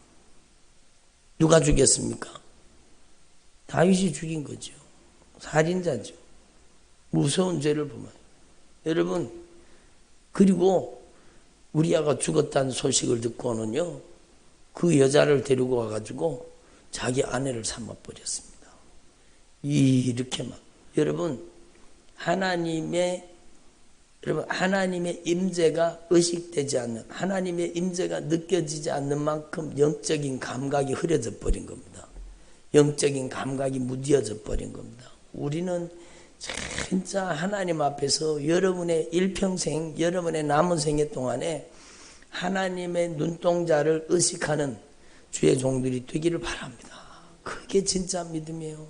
누가 죽였습니까? 다윗이 죽인 거죠. 살인자죠. 무서운 죄를 범한. 여러분 그리고 우리아가 죽었다는 소식을 듣고는요 그 여자를 데리고 와가지고 자기 아내를 삼아버렸습니다. 이렇게만. 여러분 하나님의 임재가 의식되지 않는, 하나님의 임재가 느껴지지 않는 만큼 영적인 감각이 흐려져 버린 겁니다. 영적인 감각이 무뎌져 버린 겁니다. 우리는 진짜 하나님 앞에서 여러분의 일평생, 여러분의 남은 생애 동안에 하나님의 눈동자를 의식하는 주의 종들이 되기를 바랍니다. 그게 진짜 믿음이에요.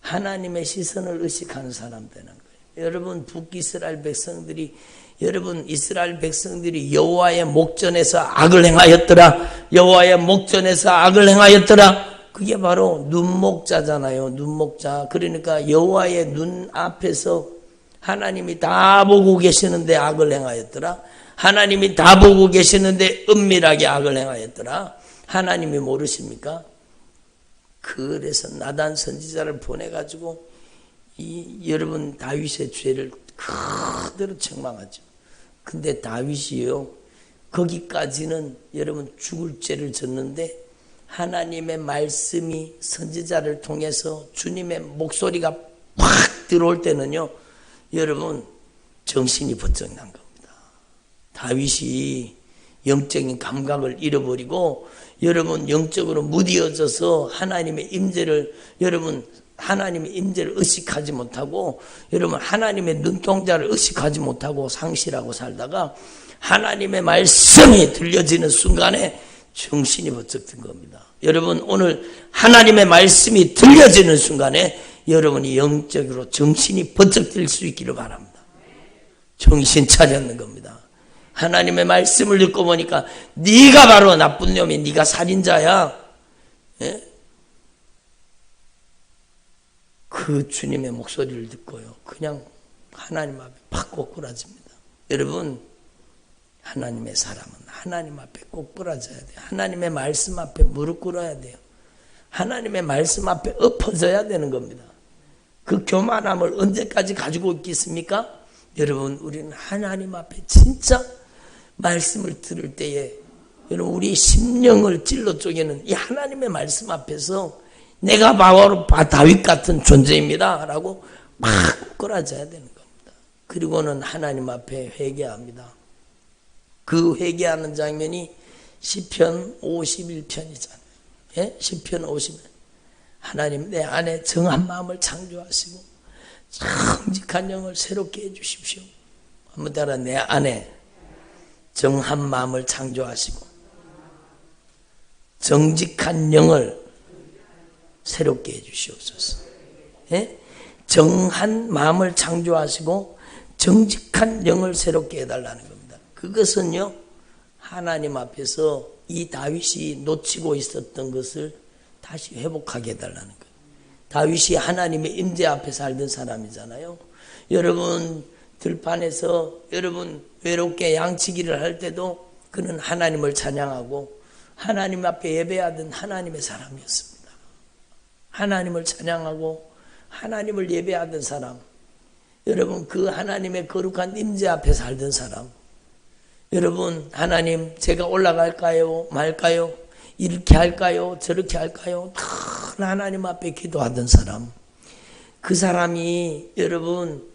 하나님의 시선을 의식하는 사람 되는 거예요. 여러분 북이스라엘 백성들이, 여러분 이스라엘 백성들이 여호와의 목전에서 악을 행하였더라. 여호와의 목전에서 악을 행하였더라. 그게 바로 눈목자잖아요. 눈목자. 그러니까 여호와의 눈 앞에서 하나님이 다 보고 계시는데 악을 행하였더라. 하나님이 다 보고 계시는데 은밀하게 악을 행하였더라. 하나님이 모르십니까? 그래서 나단 선지자를 보내가지고 여러분 다윗의 죄를 그대로 책망하죠. 근데 다윗이요 거기까지는 여러분 죽을 죄를 졌는데 하나님의 말씀이 선지자를 통해서 주님의 목소리가 팍 들어올 때는요 여러분 정신이 번쩍 난 겁니다. 다윗이 영적인 감각을 잃어버리고 여러분 영적으로 무뎌져서 하나님의 임재를, 여러분 하나님의 임재를 의식하지 못하고 여러분 하나님의 눈동자를 의식하지 못하고 상실하고 살다가 하나님의 말씀이 들려지는 순간에 정신이 번쩍 든 겁니다. 여러분 오늘 하나님의 말씀이 들려지는 순간에 여러분이 영적으로 정신이 번쩍 들 수 있기를 바랍니다. 정신 차렸는 겁니다. 하나님의 말씀을 듣고 보니까 네가 바로 나쁜 놈이, 네가 살인자야. 예? 그 주님의 목소리를 듣고요 그냥 하나님 앞에 팍 꼬꾸라집니다. 여러분 하나님의 사람은 하나님 앞에 꼬꾸라져야 돼요. 하나님의 말씀 앞에 무릎 꿇어야 돼요. 하나님의 말씀 앞에 엎어져야 되는 겁니다. 그 교만함을 언제까지 가지고 있겠습니까? 여러분 우리는 하나님 앞에 진짜 말씀을 들을 때에 여러분 우리 심령을 찔러 쪼개는 이 하나님의 말씀 앞에서 내가 바로 다윗 같은 존재입니다 라고 막 꼬꾸라져야 되는 겁니다. 그리고는 하나님 앞에 회개합니다. 그 회개하는 장면이 시편 51편이잖아요. 예? 시편 51편. 하나님 내 안에 정한 마음을 창조하시고 정직한 영을 새롭게 해주십시오. 한번 따라 내 안에 정한 마음을 창조하시고 정직한 영을 새롭게 해주시옵소서. 예? 정한 마음을 창조하시고 정직한 영을 새롭게 해달라는 겁니다. 그것은요 하나님 앞에서 이 다윗이 놓치고 있었던 것을 다시 회복하게 해달라는 거예요. 다윗이 하나님의 임재 앞에 살던 사람이잖아요. 여러분 들판에서 여러분 외롭게 양치기를 할 때도 그는 하나님을 찬양하고 하나님 앞에 예배하던 하나님의 사람이었습니다. 하나님을 찬양하고 하나님을 예배하던 사람, 여러분 그 하나님의 거룩한 임재 앞에 살던 사람, 여러분 하나님 제가 올라갈까요 말까요, 이렇게 할까요 저렇게 할까요, 늘 하나님 앞에 기도하던 사람, 그 사람이 여러분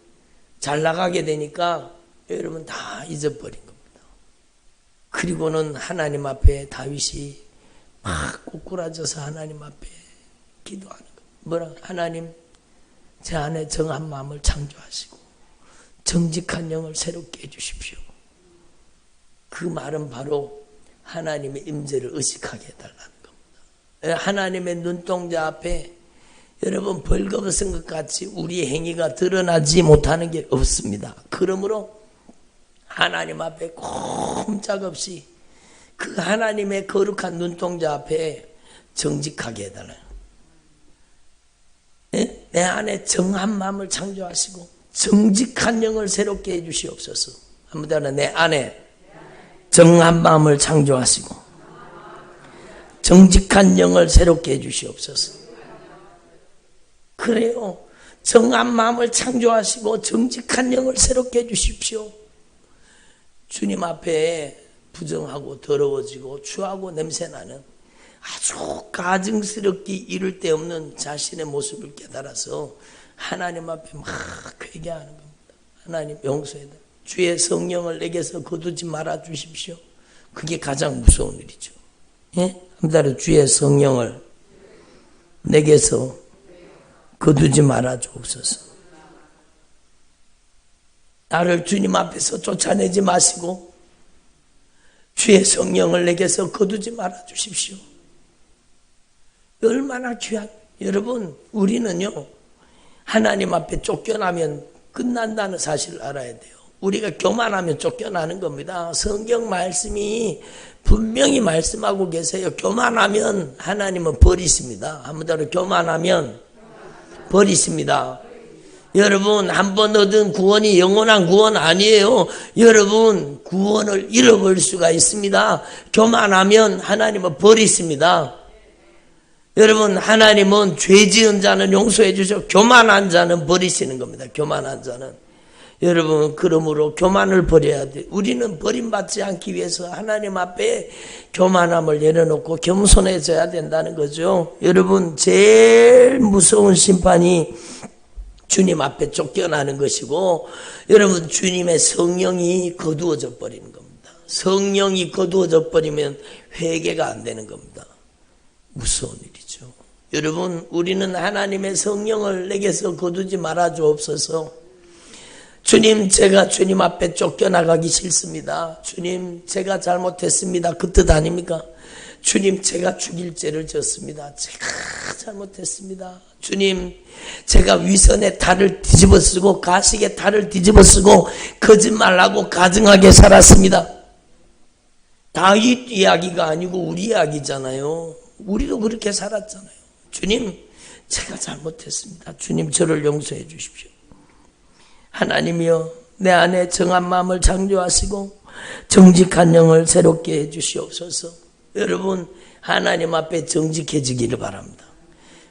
잘 나가게 되니까 여러분 다 잊어버린 겁니다. 그리고는 하나님 앞에 다윗이 막 꼬꾸라져서 하나님 앞에 기도하는 거예요. 뭐라? 하나님 제 안에 정한 마음을 창조하시고 정직한 영을 새롭게 해주십시오. 그 말은 바로 하나님의 임재를 의식하게 해달라는 겁니다. 하나님의 눈동자 앞에 여러분 벌거벗은 것 같이 우리의 행위가 드러나지 못하는 게 없습니다. 그러므로 하나님 앞에 꼼짝없이 그 하나님의 거룩한 눈동자 앞에 정직하게 해달라요. 내 안에 정한 마음을 창조하시고 정직한 영을 새롭게 해주시옵소서. 한번 더 내 안에 정한 마음을 창조하시고 정직한 영을 새롭게 해주시옵소서. 그래요. 정한 마음을 창조하시고 정직한 영을 새롭게 해주십시오. 주님 앞에 부정하고 더러워지고 추하고 냄새나는 아주 가증스럽기 이를 데 없는 자신의 모습을 깨달아서 하나님 앞에 막 회개하는 겁니다. 하나님 용서해달라. 주의 성령을 내게서 거두지 말아 주십시오. 그게 가장 무서운 일이죠. 예? 한번 주의 성령을 내게서 거두지 말아 주옵소서. 나를 주님 앞에서 쫓아내지 마시고 주의 성령을 내게서 거두지 말아 주십시오. 얼마나 귀한, 여러분, 우리는요, 하나님 앞에 쫓겨나면 끝난다는 사실을 알아야 돼요. 우리가 교만하면 쫓겨나는 겁니다. 성경 말씀이 분명히 말씀하고 계세요. 교만하면 하나님은 버리십니다. 한번 더 교만하면 버리십니다. 여러분, 한 번 얻은 구원이 영원한 구원 아니에요. 여러분, 구원을 잃어버릴 수가 있습니다. 교만하면 하나님은 버리십니다. 여러분, 하나님은 죄 지은 자는 용서해 주시고 교만한 자는 버리시는 겁니다. 교만한 자는. 여러분, 그러므로 교만을 버려야 돼. 우리는 버림받지 않기 위해서 하나님 앞에 교만함을 내려놓고 겸손해져야 된다는 거죠. 여러분, 제일 무서운 심판이 주님 앞에 쫓겨나는 것이고, 여러분, 주님의 성령이 거두어져 버리는 겁니다. 성령이 거두어져 버리면 회개가 안 되는 겁니다. 무서운 일이죠. 여러분, 우리는 하나님의 성령을 내게서 거두지 말아 주옵소서. 주님, 제가 주님 앞에 쫓겨나가기 싫습니다. 주님, 제가 잘못했습니다. 그 뜻 아닙니까? 주님, 제가 죽일 죄를 졌습니다. 제가 잘못했습니다. 주님, 제가 위선의 탈을 뒤집어 쓰고 가식의 탈을 뒤집어 쓰고 거짓말하고 가증하게 살았습니다. 다윗 이야기가 아니고 우리 이야기잖아요. 우리도 그렇게 살았잖아요. 주님, 제가 잘못했습니다. 주님, 저를 용서해 주십시오. 하나님이여, 내 안에 정한 마음을 창조하시고 정직한 영을 새롭게 해 주시옵소서. 여러분, 하나님 앞에 정직해지기를 바랍니다.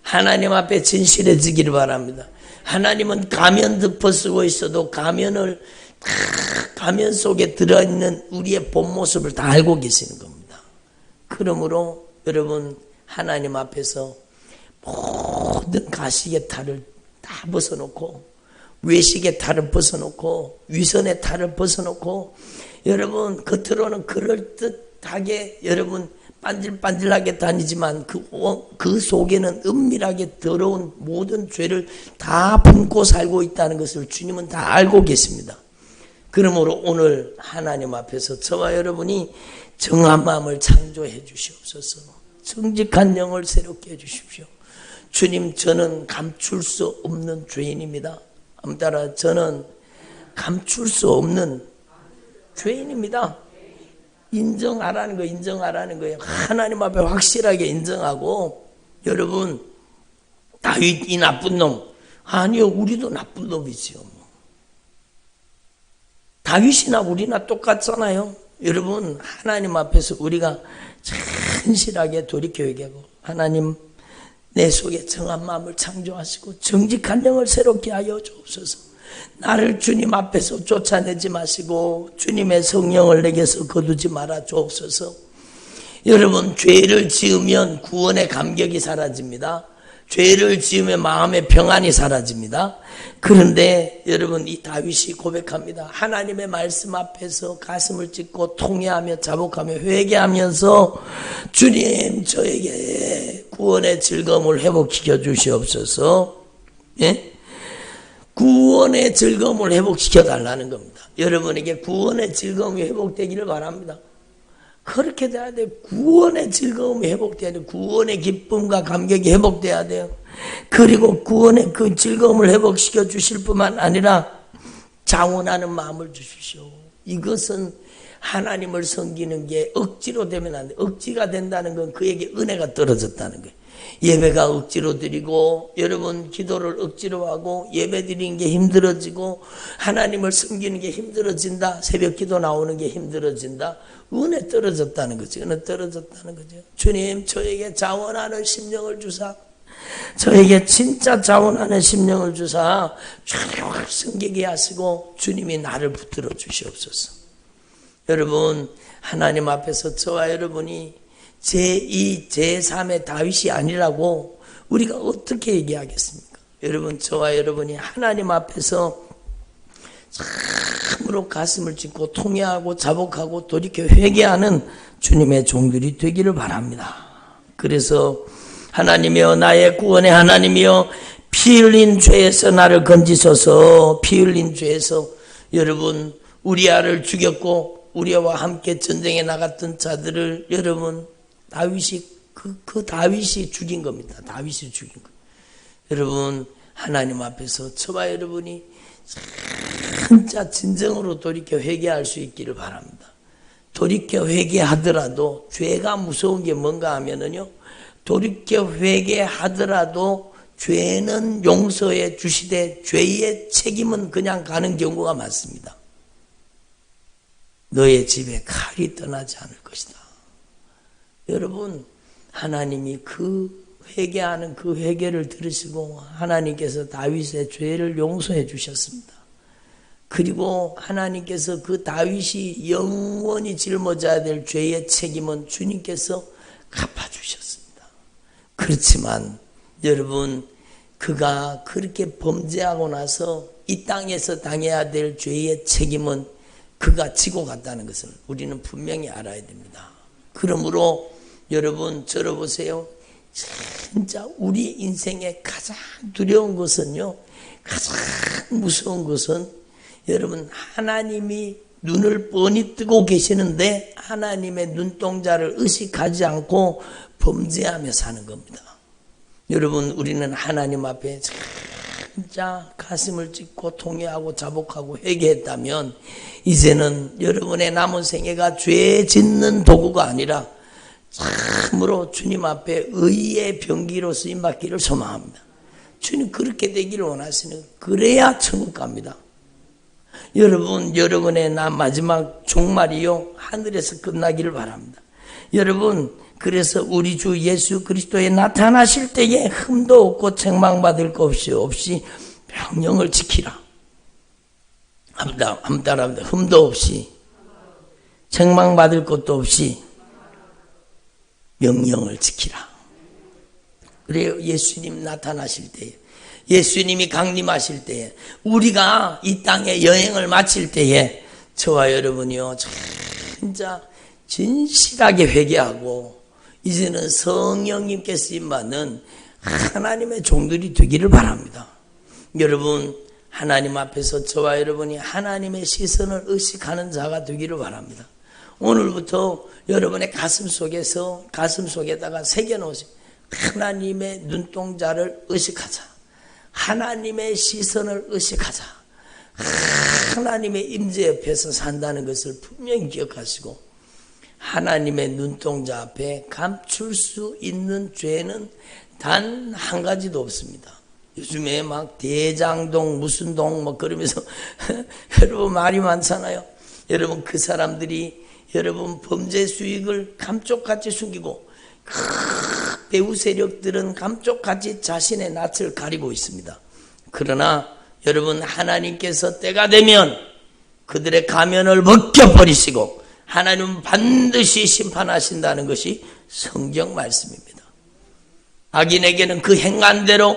하나님 앞에 진실해지기를 바랍니다. 하나님은 가면 덮어쓰고 있어도 가면 속에 들어있는 우리의 본 모습을 다 알고 계시는 겁니다. 그러므로 여러분, 하나님 앞에서 모든 가식의 탈을 다 벗어놓고 외식의 탈을 벗어놓고 위선의 탈을 벗어놓고 여러분, 겉으로는 그럴듯하게 여러분 반질반질하게 다니지만 그 속에는 은밀하게 더러운 모든 죄를 다 품고 살고 있다는 것을 주님은 다 알고 계십니다. 그러므로 오늘 하나님 앞에서 저와 여러분이 정한 마음을 창조해 주시옵소서. 정직한 영을 새롭게 해 주십시오. 주님, 저는 감출 수 없는 죄인입니다. 따라 저는 감출 수 없는 죄인입니다. 인정하라는 거예요. 하나님 앞에 확실하게 인정하고, 여러분, 다윗 이 나쁜 놈. 아니요, 우리도 나쁜 놈이지요. 다윗이나 우리나 똑같잖아요. 여러분, 하나님 앞에서 우리가 진실하게 돌이켜 얘기하고, 하나님, 내 속에 정한 마음을 창조하시고 정직한 영을 새롭게 하여 주옵소서. 나를 주님 앞에서 쫓아내지 마시고 주님의 성령을 내게서 거두지 말아 주옵소서. 여러분, 죄를 지으면 구원의 감격이 사라집니다. 죄를 지으면 마음의 평안이 사라집니다. 그런데 여러분, 이 다윗이 고백합니다. 하나님의 말씀 앞에서 가슴을 찢고 통회하며 자복하며 회개하면서 주님, 저에게 구원의 즐거움을 회복시켜 주시옵소서. 예? 구원의 즐거움을 회복시켜 달라는 겁니다. 여러분에게 구원의 즐거움이 회복되기를 바랍니다. 그렇게 돼야 돼요. 구원의 즐거움이 회복돼야 돼요. 구원의 기쁨과 감격이 회복돼야 돼요. 그리고 구원의 그 즐거움을 회복시켜 주실 뿐만 아니라 자원하는 마음을 주십시오. 이것은 하나님을 섬기는 게 억지로 되면 안 돼. 억지가 된다는 건 그에게 은혜가 떨어졌다는 거예요. 예배가 억지로 드리고 여러분 기도를 억지로 하고 예배 드리는 게 힘들어지고 하나님을 섬기는 게 힘들어진다. 새벽 기도 나오는 게 힘들어진다. 은혜 떨어졌다는 거죠. 은혜 떨어졌다는 거죠. 주님 저에게 자원하는 심령을 주사, 저에게 진짜 자원하는 심령을 주사 쭉 섬기게 하시고 주님이 나를 붙들어 주시옵소서. 여러분 하나님 앞에서 저와 여러분이 제2, 제3의 다윗이 아니라고 우리가 어떻게 얘기하겠습니까? 여러분 저와 여러분이 하나님 앞에서 참으로 가슴을 찢고 통회하고 자복하고 돌이켜 회개하는 주님의 종들이 되기를 바랍니다. 그래서 하나님이여 나의 구원의 하나님이여 피 흘린 죄에서 나를 건지소서. 피 흘린 죄에서 여러분 우리아를 죽였고 우리아와 함께 전쟁에 나갔던 자들을 여러분 다윗이 그 다윗이 죽인 겁니다. 다윗이 죽인 거. 여러분 하나님 앞에서 저와 여러분이 진짜 진정으로 돌이켜 회개할 수 있기를 바랍니다. 돌이켜 회개하더라도 죄가 무서운 게 뭔가 하면은요. 돌이켜 회개하더라도 죄는 용서해 주시되 죄의 책임은 그냥 가는 경우가 많습니다. 너의 집에 칼이 떠나지 않을 것이다. 여러분 하나님이 그 회개하는 그 회개를 들으시고 하나님께서 다윗의 죄를 용서해 주셨습니다. 그리고 하나님께서 그 다윗이 영원히 짊어져야 될 죄의 책임은 주님께서 갚아주셨습니다. 그렇지만 여러분 그가 그렇게 범죄하고 나서 이 땅에서 당해야 될 죄의 책임은 그가 지고 갔다는 것을 우리는 분명히 알아야 됩니다. 그러므로 여러분 저를 보세요. 진짜 우리 인생의 가장 두려운 것은요. 가장 무서운 것은 여러분 하나님이 눈을 뻔히 뜨고 계시는데 하나님의 눈동자를 의식하지 않고 범죄하며 사는 겁니다. 여러분 우리는 하나님 앞에 진짜 가슴을 찢고 통회하고 자복하고 회개했다면 이제는 여러분의 남은 생애가 죄 짓는 도구가 아니라 참으로 주님 앞에 의의 병기로 쓰임받기를 소망합니다. 주님 그렇게 되기를 원하시는 그래야 천국 갑니다. 여러분 여러분의 마지막 종말이요 하늘에서 끝나기를 바랍니다. 여러분 그래서 우리 주 예수 그리스도에 나타나실 때에 흠도 없고 책망받을 것 없이 명령을 지키라. 한번 따라합니다. 흠도 없이 책망받을 것도 없이 명령을 지키라. 그래요. 예수님 나타나실 때에 예수님이 강림하실 때에 우리가 이 땅에 여행을 마칠 때에 저와 여러분이요 진짜 진실하게 회개하고 이제는 성령님께 쓰임받는 하나님의 종들이 되기를 바랍니다. 여러분 하나님 앞에서 저와 여러분이 하나님의 시선을 의식하는 자가 되기를 바랍니다. 오늘부터 여러분의 가슴 속에다가 새겨놓으세요. 하나님의 눈동자를 의식하자. 하나님의 시선을 의식하자. 하나님의 임재 옆에서 산다는 것을 분명히 기억하시고 하나님의 눈동자 앞에 감출 수 있는 죄는 단 한 가지도 없습니다. 요즘에 막 대장동 무슨 동 뭐 그러면서 여러분 말이 많잖아요. 여러분 그 사람들이 여러분 범죄 수익을 감쪽같이 숨기고 배후 세력들은 감쪽같이 자신의 낯을 가리고 있습니다. 그러나 여러분 하나님께서 때가 되면 그들의 가면을 벗겨버리시고 하나님은 반드시 심판하신다는 것이 성경 말씀입니다. 악인에게는 그 행한 대로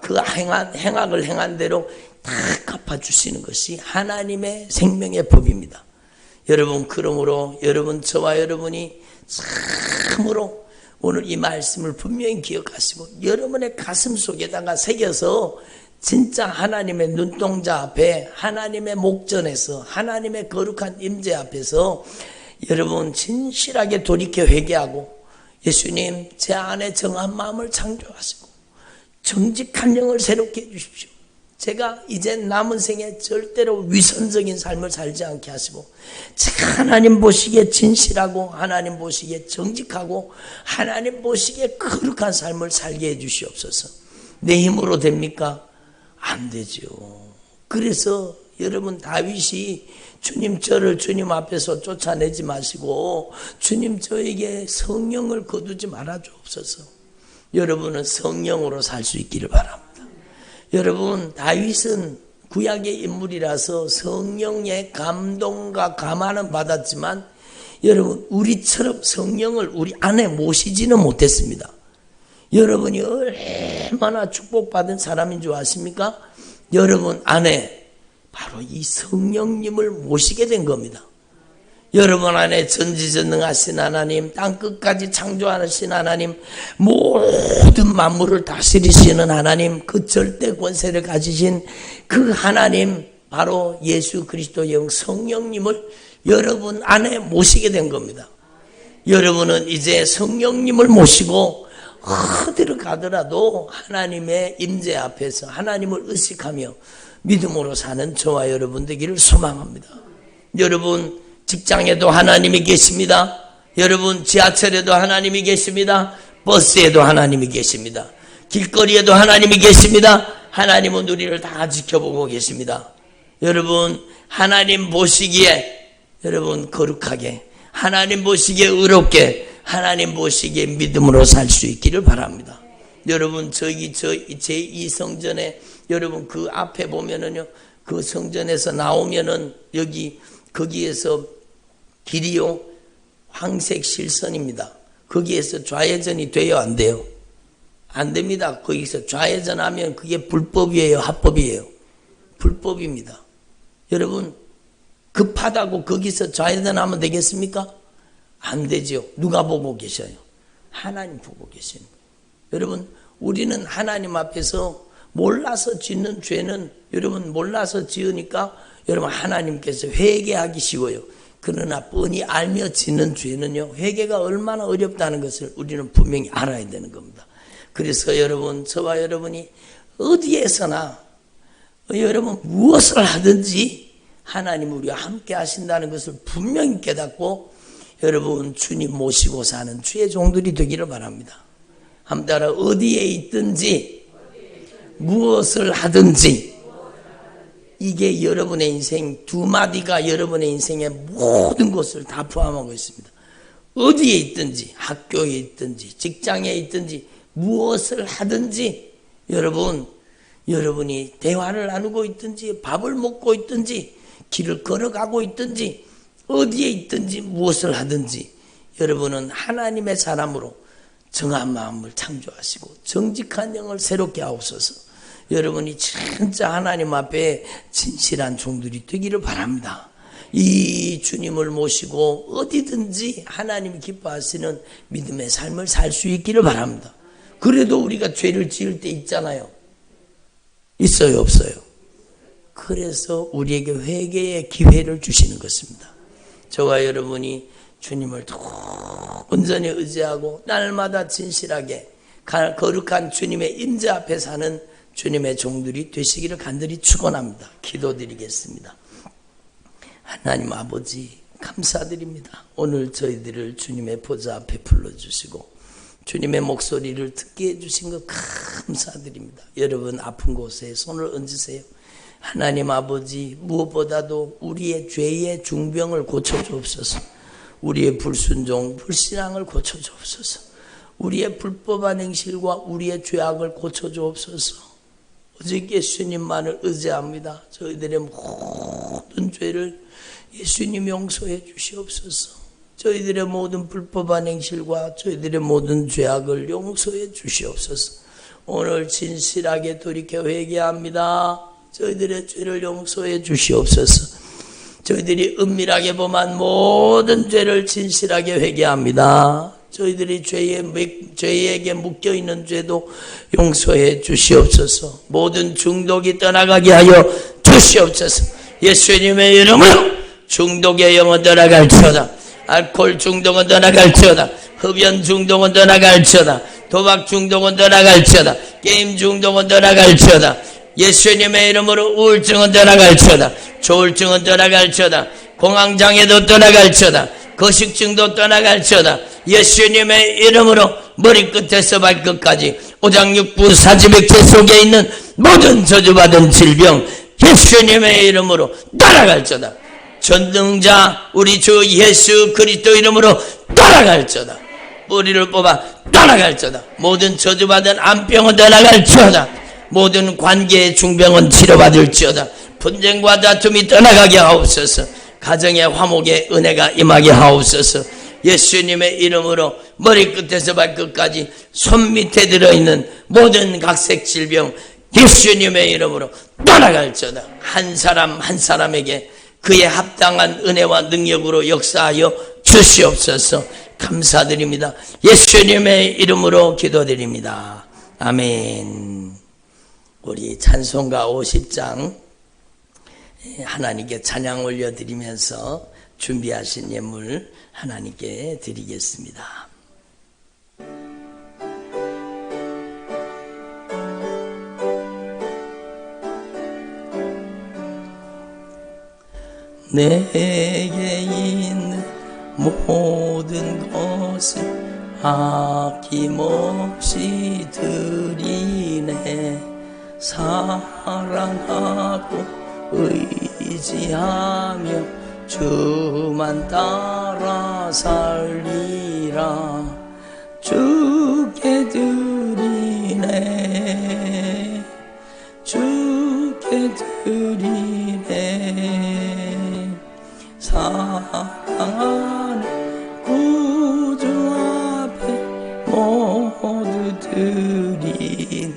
그 행악을 행한 대로 다 갚아주시는 것이 하나님의 생명의 법입니다. 여러분 그러므로 여러분 저와 여러분이 참으로 오늘 이 말씀을 분명히 기억하시고 여러분의 가슴 속에다가 새겨서 진짜 하나님의 눈동자 앞에 하나님의 목전에서 하나님의 거룩한 임재 앞에서 여러분 진실하게 돌이켜 회개하고 예수님 제 안에 정한 마음을 창조하시고 정직한 영을 새롭게 해주십시오. 제가 이제 남은 생에 절대로 위선적인 삶을 살지 않게 하시고 제가 하나님 보시기에 진실하고 하나님 보시기에 정직하고 하나님 보시기에 거룩한 삶을 살게 해 주시옵소서. 내 힘으로 됩니까? 안 되죠. 그래서 여러분 다윗이 주님 저를 주님 앞에서 쫓아내지 마시고 주님 저에게 성령을 거두지 말아 주옵소서. 여러분은 성령으로 살 수 있기를 바랍니다. 여러분 다윗은 구약의 인물이라서 성령의 감동과 감화는 받았지만 여러분 우리처럼 성령을 우리 안에 모시지는 못했습니다. 여러분이 얼마나 축복받은 사람인 줄 아십니까? 여러분 안에 바로 이 성령님을 모시게 된 겁니다. 여러분 안에 전지전능하신 하나님, 땅끝까지 창조하신 하나님, 모든 만물을 다스리시는 하나님, 그 절대 권세를 가지신 그 하나님, 바로 예수 그리스도의 영 성령님을 여러분 안에 모시게 된 겁니다. 여러분은 이제 성령님을 모시고 어디를 가더라도 하나님의 임재 앞에서 하나님을 의식하며 믿음으로 사는 저와 여러분 되기를 소망합니다. 여러분 직장에도 하나님이 계십니다. 여러분 지하철에도 하나님이 계십니다. 버스에도 하나님이 계십니다. 길거리에도 하나님이 계십니다. 하나님은 우리를 다 지켜보고 계십니다. 여러분 하나님 보시기에 여러분 거룩하게, 하나님 보시기에 의롭게, 하나님 보시기에 믿음으로 살 수 있기를 바랍니다. 여러분 제2 성전에 여러분 그 앞에 보면은요, 그 성전에서 나오면은 거기에서 길이요 황색 실선입니다. 거기에서 좌회전이 돼요, 안 돼요? 안 됩니다. 거기서 좌회전하면 그게 불법이에요, 합법이에요? 불법입니다. 여러분 급하다고 거기서 좌회전하면 되겠습니까? 안 되죠. 누가 보고 계셔요? 하나님 보고 계시는 거예요. 여러분 우리는 하나님 앞에서 몰라서 짓는 죄는 여러분 몰라서 지으니까 여러분 하나님께서 회개하기 쉬워요. 그러나 뻔히 알며 짓는 죄는요, 회개가 얼마나 어렵다는 것을 우리는 분명히 알아야 되는 겁니다. 그래서 여러분 저와 여러분이 어디에서나 여러분 무엇을 하든지 하나님 우리와 함께 하신다는 것을 분명히 깨닫고 여러분 주님 모시고 사는 주의 종들이 되기를 바랍니다. 한번 따라 어디에 있든지 무엇을 하든지, 이게 여러분의 인생 두 마디가 여러분의 인생의 모든 것을 다 포함하고 있습니다. 어디에 있든지, 학교에 있든지, 직장에 있든지, 무엇을 하든지, 여러분이 대화를 나누고 있든지, 밥을 먹고 있든지, 길을 걸어가고 있든지, 어디에 있든지, 무엇을 하든지, 여러분은 하나님의 사람으로 정한 마음을 창조하시고 정직한 영을 새롭게 하옵소서. 여러분이 진짜 하나님 앞에 진실한 종들이 되기를 바랍니다. 이 주님을 모시고 어디든지 하나님이 기뻐하시는 믿음의 삶을 살 수 있기를 바랍니다. 그래도 우리가 죄를 지을 때 있잖아요. 있어요, 없어요? 그래서 우리에게 회개의 기회를 주시는 것입니다. 저와 여러분이 주님을 더 온전히 의지하고 날마다 진실하게 거룩한 주님의 임재 앞에 사는 주님의 종들이 되시기를 간절히 축원합니다. 기도드리겠습니다. 하나님 아버지 감사드립니다. 오늘 저희들을 주님의 보좌 앞에 불러주시고 주님의 목소리를 듣게 해주신 것 감사드립니다. 여러분 아픈 곳에 손을 얹으세요. 하나님 아버지 무엇보다도 우리의 죄의 중병을 고쳐주옵소서. 우리의 불순종, 불신앙을 고쳐주옵소서. 우리의 불법한 행실과 우리의 죄악을 고쳐주옵소서. 오직 예수님만을 의지합니다. 저희들의 모든 죄를 예수님 용서해 주시옵소서. 저희들의 모든 불법한 행실과 저희들의 모든 죄악을 용서해 주시옵소서. 오늘 진실하게 돌이켜 회개합니다. 저희들의 죄를 용서해 주시옵소서. 저희들이 은밀하게 범한 모든 죄를 진실하게 회개합니다. 저희들이 죄에게 묶여있는 죄도 용서해 주시옵소서. 모든 중독이 떠나가게 하여 주시옵소서. 예수님의 이름으로 중독의 영은 떠나갈지어다. 알코올 중독은 떠나갈지어다. 흡연 중독은 떠나갈지어다. 도박 중독은 떠나갈지어다. 게임 중독은 떠나갈지어다. 예수님의 이름으로 우울증은 떠나갈지어다. 조울증은 떠나갈지어다. 공황장애도 떠나갈지어다. 거식증도 떠나갈지어다. 예수님의 이름으로 머리끝에서 발끝까지 오장육부 사지백체 속에 있는 모든 저주받은 질병 예수님의 이름으로 떠나갈지어다. 전능자 우리 주 예수 그리스도 이름으로 떠나갈지어다. 뿌리를 뽑아 떠나갈지어다. 모든 저주받은 암병은 떠나갈지어다. 모든 관계의 중병은 치료받을지어다. 분쟁과 다툼이 떠나가게 하옵소서. 가정의 화목의 은혜가 임하게 하옵소서. 예수님의 이름으로 머리끝에서 발끝까지 손밑에 들어있는 모든 각색 질병 예수님의 이름으로 떠나갈지어다. 한 사람 한 사람에게 그의 합당한 은혜와 능력으로 역사하여 주시옵소서. 감사드립니다. 예수님의 이름으로 기도드립니다. 아멘. 우리 찬송가 50장 하나님께 찬양 올려드리면서 준비하신 예물 하나님께 드리겠습니다. 내게 있는 모든 것을 아낌없이 드리네. 사랑하고 의지하며 주만 따라 살리라. 주께 드리네. 주께 드리네. 사랑하는 구주 앞에 모두 드리네.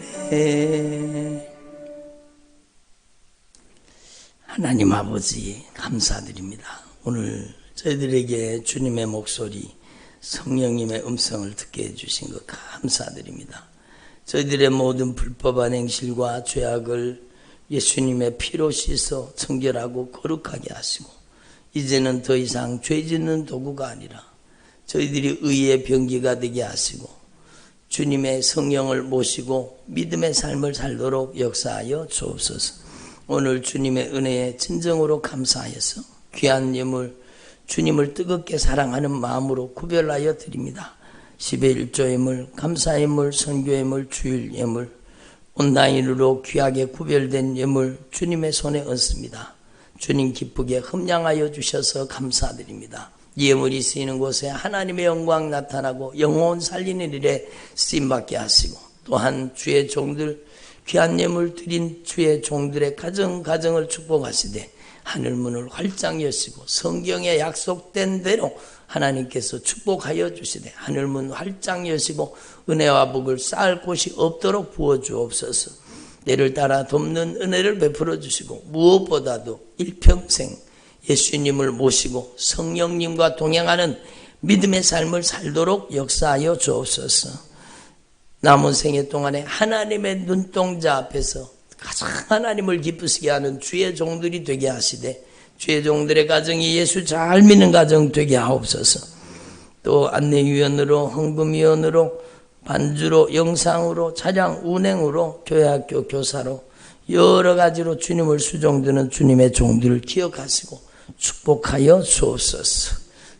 하나님 아버지 감사드립니다. 오늘 저희들에게 주님의 목소리, 성령님의 음성을 듣게 해주신 것 감사드립니다. 저희들의 모든 불법한 행실과 죄악을 예수님의 피로 씻어 청결하고 거룩하게 하시고 이제는 더 이상 죄 짓는 도구가 아니라 저희들이 의의 병기가 되게 하시고 주님의 성령을 모시고 믿음의 삶을 살도록 역사하여 주옵소서. 오늘 주님의 은혜에 진정으로 감사하여서 귀한 예물 주님을 뜨겁게 사랑하는 마음으로 구별하여 드립니다. 10의 1조 예물, 감사 예물, 선교 예물, 주일 예물, 온라인으로 귀하게 구별된 예물 주님의 손에 얹습니다. 주님 기쁘게 흠양하여 주셔서 감사드립니다. 예물이 쓰이는 곳에 하나님의 영광 나타나고 영혼 살리는 일에 쓰임받게 하시고 또한 주의 종들 귀한 예물 드린 주의 종들의 가정을 축복하시되 하늘문을 활짝 여시고 성경에 약속된 대로 하나님께서 축복하여 주시되 하늘문 활짝 여시고 은혜와 복을 쌓을 곳이 없도록 부어주옵소서. 때를 따라 돕는 은혜를 베풀어 주시고 무엇보다도 일평생 예수님을 모시고 성령님과 동행하는 믿음의 삶을 살도록 역사하여 주옵소서. 남은 생애 동안에 하나님의 눈동자 앞에서 가장 하나님을 기쁘시게 하는 주의 종들이 되게 하시되 주의 종들의 가정이 예수 잘 믿는 가정 되게 하옵소서. 또 안내위원으로 헌금위원으로 반주로 영상으로 차량 운행으로 교회학교 교사로 여러 가지로 주님을 수종드는 주님의 종들을 기억하시고 축복하여 주옵소서.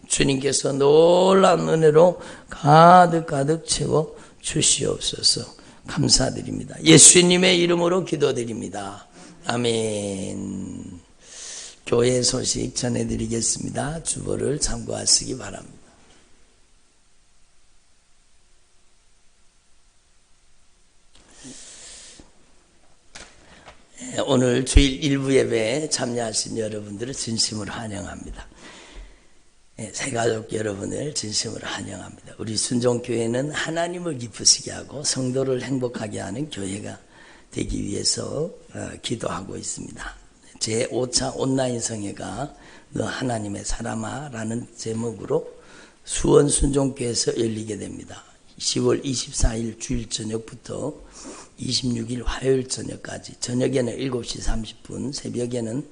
주님께서 놀라운 은혜로 가득 채워 주시옵소서. 감사드립니다. 예수님의 이름으로 기도드립니다. 아멘. 교회 소식 전해드리겠습니다. 주보를 참고하시기 바랍니다. 오늘 주일 일부 예배에 참여하신 여러분들을 진심으로 환영합니다. 새가족 여러분을 진심으로 환영합니다. 우리 순종교회는 하나님을 기쁘시게 하고 성도를 행복하게 하는 교회가 되기 위해서 기도하고 있습니다. 제5차 온라인 성회가 너 하나님의 사람아 라는 제목으로 수원 순종교회에서 열리게 됩니다. 10월 24일 주일 저녁부터 26일 화요일 저녁까지, 저녁에는 7시 30분, 새벽에는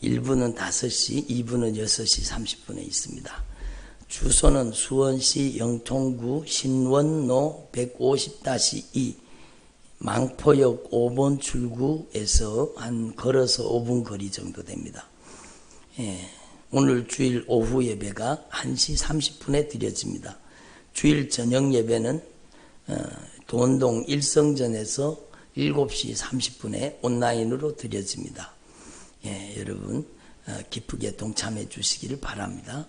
1부는 5시, 2부는 6시 30분에 있습니다. 주소는 수원시 영통구 신원로 150-2 망포역 5번 출구에서 한 걸어서 5분 거리 정도 됩니다. 오늘 주일 오후 예배가 1시 30분에 드려집니다. 주일 저녁 예배는 도원동 일성전에서 7시 30분에 온라인으로 드려집니다. 여러분 기쁘게 동참해 주시기를 바랍니다.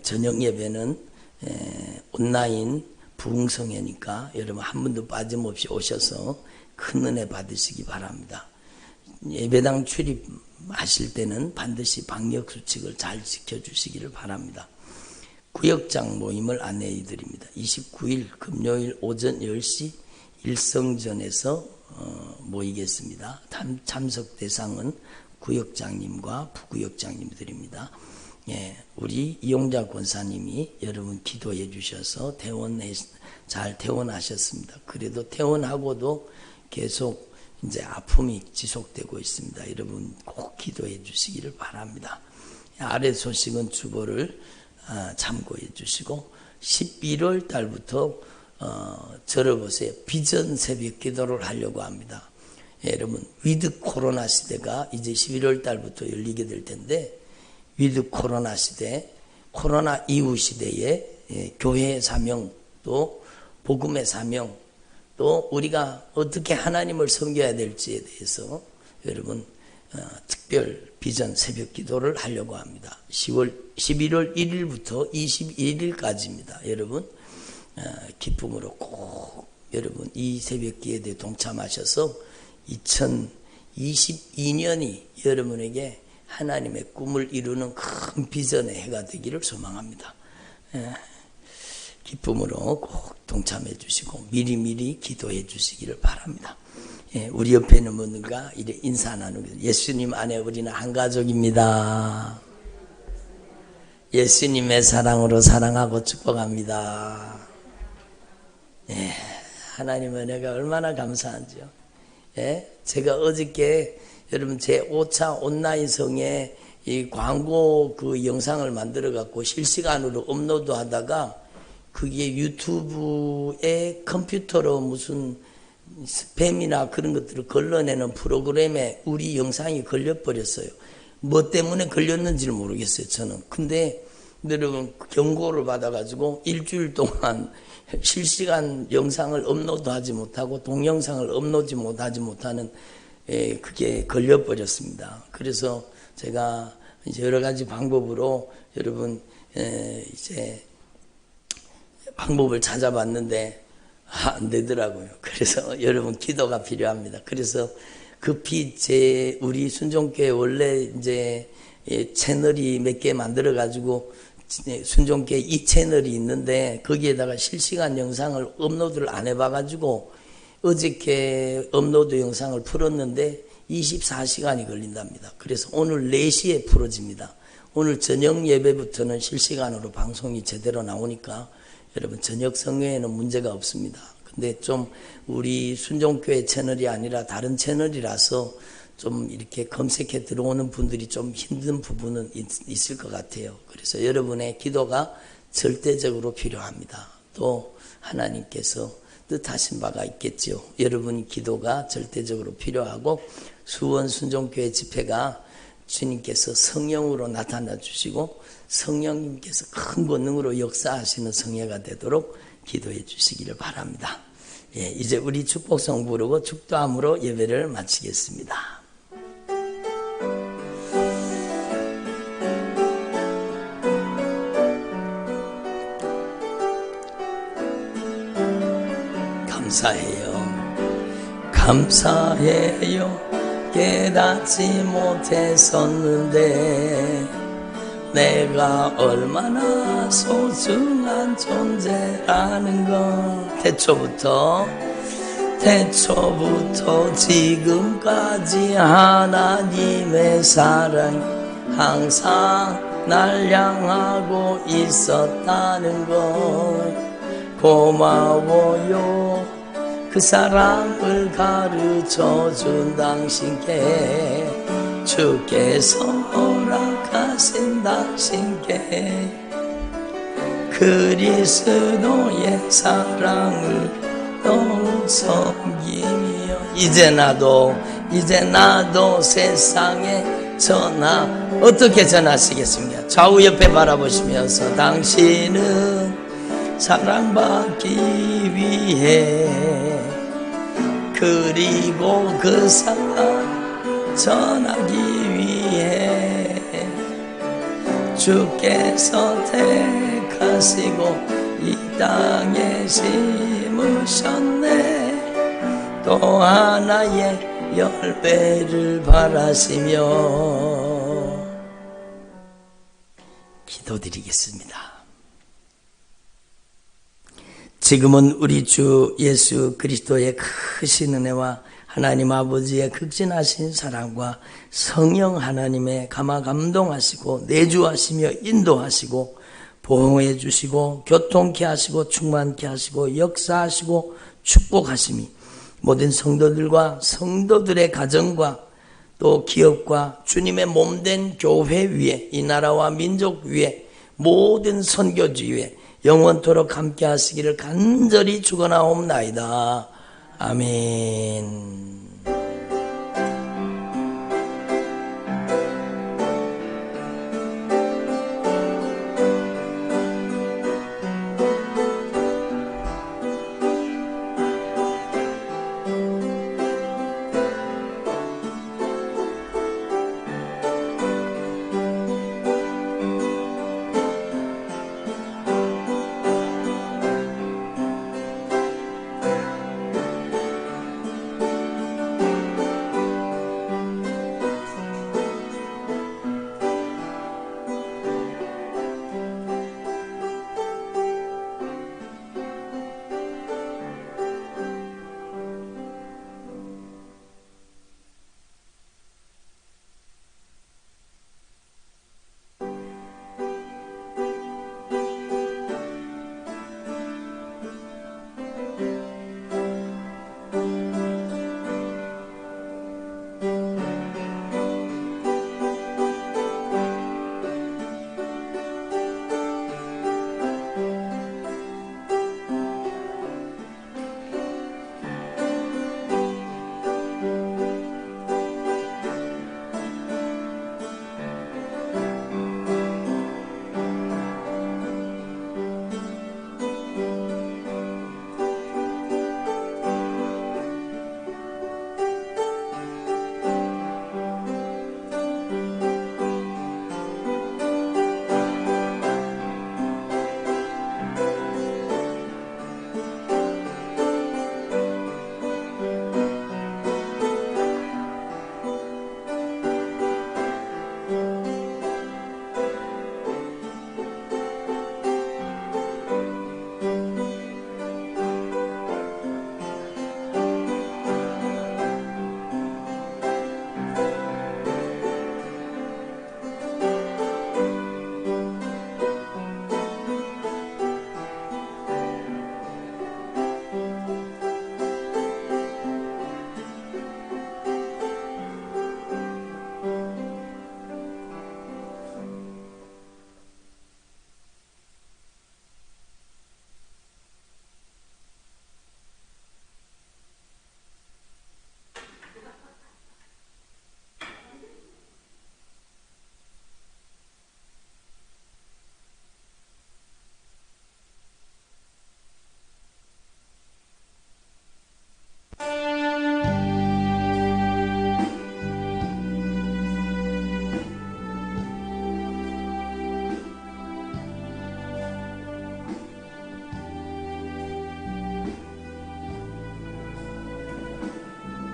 저녁 예배는 온라인 부흥성회니까 여러분 한 분도 빠짐없이 오셔서 큰 은혜 받으시기 바랍니다. 예배당 출입하실 때는 반드시 방역수칙을 잘 지켜주시기를 바랍니다. 구역장 모임을 안내해 드립니다. 29일 금요일 오전 10시 일성전에서 모이겠습니다. 참석 대상은 구역장님과 부구역장님들입니다. 우리 이용자 권사님이 여러분 기도해 주셔서 잘 퇴원하셨습니다. 그래도 퇴원하고도 계속 이제 아픔이 지속되고 있습니다. 여러분 꼭 기도해 주시기를 바랍니다. 아래 소식은 주보를 참고해 주시고 11월 달부터 들어보세요. 비전 새벽 기도를 하려고 합니다. 여러분 위드 코로나 시대가 이제 11월 달부터 열리게 될 텐데 위드 코로나 시대, 코로나 이후 시대에 교회의 사명, 또 복음의 사명, 또 우리가 어떻게 하나님을 섬겨야 될지에 대해서 여러분 특별 비전 새벽 기도를 하려고 합니다. 11월 1일부터 21일까지입니다. 여러분 기쁨으로 꼭 여러분 이 새벽 기도에 동참하셔서 2022년이 여러분에게 하나님의 꿈을 이루는 큰 비전의 해가 되기를 소망합니다. 기쁨으로 꼭 동참해 주시고 미리미리 기도해 주시기를 바랍니다. 우리 옆에 있는 분들과 이래 인사 나누겠습니다. 예수님 안에 우리는 한 가족입니다. 예수님의 사랑으로 사랑하고 축복합니다. 하나님의 은혜가 얼마나 감사한지요. 제가 어저께 여러분 제 5차 온라인 성에 이 광고 그 영상을 만들어 갖고 실시간으로 업로드 하다가 그게 유튜브에 컴퓨터로 무슨 스팸이나 그런 것들을 걸러내는 프로그램에 우리 영상이 걸려버렸어요. 뭐 때문에 걸렸는지를 모르겠어요, 저는. 근데 여러분 경고를 받아가지고 일주일 동안 실시간 영상을 업로드하지 못하고 동영상을 업로드하지 못하는 그게 걸려버렸습니다. 그래서 제가 이제 여러 가지 방법으로 여러분 이제 방법을 찾아봤는데 안 되더라고요. 그래서 여러분 기도가 필요합니다. 그래서 급히 우리 순종교회 원래 이제 채널이 몇 개 만들어 가지고 순종교회 이 채널이 있는데 거기에다가 실시간 영상을 업로드를 안 해봐 가지고 어저께 업로드 영상을 풀었는데 24시간이 걸린답니다. 그래서 오늘 4시에 풀어집니다. 오늘 저녁 예배부터는 실시간으로 방송이 제대로 나오니까 여러분 저녁 성회에는 문제가 없습니다. 근데 좀 우리 순종교회 채널이 아니라 다른 채널이라서 좀 이렇게 검색해 들어오는 분들이 좀 힘든 부분은 있을 것 같아요. 그래서 여러분의 기도가 절대적으로 필요합니다. 또 하나님께서 뜻하신 바가 있겠죠. 여러분 기도가 절대적으로 필요하고 수원 순종교회 집회가 주님께서 성령으로 나타나 주시고 성령님께서 큰 권능으로 역사하시는 성회가 되도록 기도해 주시기를 바랍니다. 이제 우리 축복성 부르고 축도함으로 예배를 마치겠습니다. 감사해요. 깨닫지 못했었는데 내가 얼마나 소중한 존재라는 건 태초부터 지금까지 하나님의 사랑 항상 날 향하고 있었다는 것 고마워요. 그 사랑을 가르쳐준 당신께 주께서 허락하신 당신께 그리스도의 사랑을 너무 섬기며 이제 나도 세상에 어떻게 전하시겠습니까? 좌우 옆에 바라보시면서 당신은 사랑받기 위해 그리고 그 사랑 전하기 위해 주께서 택하시고 이 땅에 심으셨네. 또 하나의 열배를 바라시며 기도드리겠습니다. 지금은 우리 주 예수 그리스도의 크신 은혜와 하나님 아버지의 극진하신 사랑과 성령 하나님의 감화감동하시고 내주하시며 인도하시고 보호해 주시고 교통케 하시고 충만케 하시고 역사하시고 축복하심이 모든 성도들과 성도들의 가정과 또 기업과 주님의 몸된 교회 위에 이 나라와 민족 위에 모든 선교지 위에 영원토록 함께 하시기를 간절히 축원하옵나이다. 아멘.